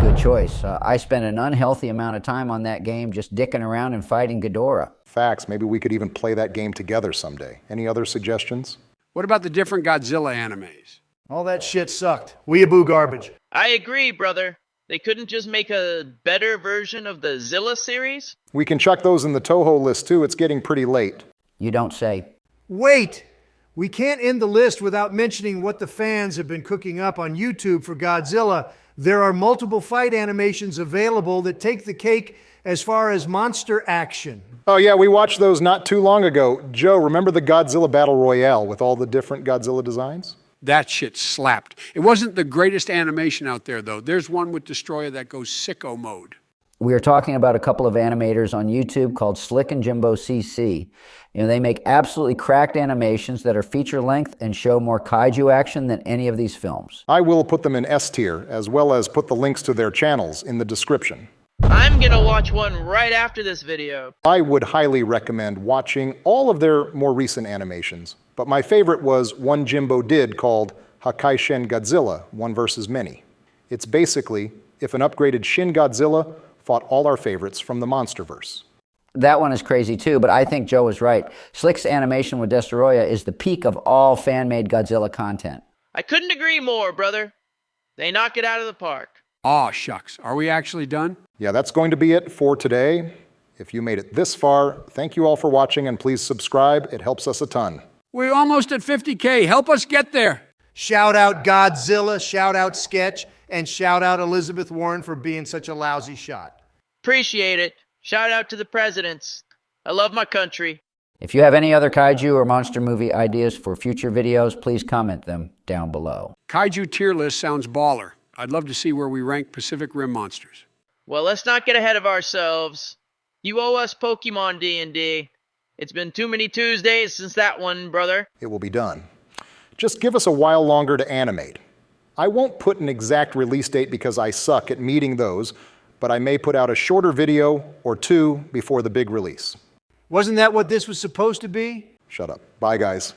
Good choice. I spent an unhealthy amount of time on that game just dicking around and fighting Ghidorah. Facts. Maybe we could even play that game together someday. Any other suggestions? What about the different Godzilla animes? All that shit sucked. Weeaboo garbage. I agree, brother. They couldn't just make a better version of the Zilla series? We can chuck those in the Toho list too. It's getting pretty late. You don't say. Wait! We can't end the list without mentioning what the fans have been cooking up on YouTube for Godzilla. There are multiple fight animations available that take the cake as far as monster action. Oh yeah, we watched those not too long ago. Joe, remember the Godzilla Battle Royale with all the different Godzilla designs? That shit slapped. It wasn't the greatest animation out there, though. There's one with Destoroyah that goes sicko mode. We are talking about a couple of animators on YouTube called Slick and JimboCC. You know, they make absolutely cracked animations that are feature length and show more kaiju action than any of these films. I will put them in S tier, as well as put the links to their channels in the description. I'm gonna watch one right after this video. I would highly recommend watching all of their more recent animations, but my favorite was one Jimbo did called Hakaishin Godzilla, One Versus Many. It's basically if an upgraded Shin Godzilla fought all our favorites from the MonstereVrse. That one is crazy too, but I think Joe is right. Slick's animation with Destoroyah is the peak of all fan-made Godzilla content. I couldn't agree more, brother. They knock it out of the park. Aw, shucks. Are we actually done? Yeah, that's going to be it for today. If you made it this far, thank you all for watching, and please subscribe. It helps us a ton. We're almost at 50K. Help us get there. Shout out Godzilla, shout out Sketch, and shout out Elizabeth Warren for being such a lousy shot. Appreciate it. Shout out to the presidents. I love my country. If you have any other kaiju or monster movie ideas for future videos, please comment them down below. Kaiju tier list sounds baller. I'd love to see where we rank Pacific Rim monsters. Well, let's not get ahead of ourselves. You owe us Pokemon D&D. It's been too many Tuesdays since that one, brother. It will be done. Just give us a while longer to animate. I won't put an exact release date because I suck at meeting those, but I may put out a shorter video or two before the big release. Wasn't that what this was supposed to be? Shut up. Bye, guys.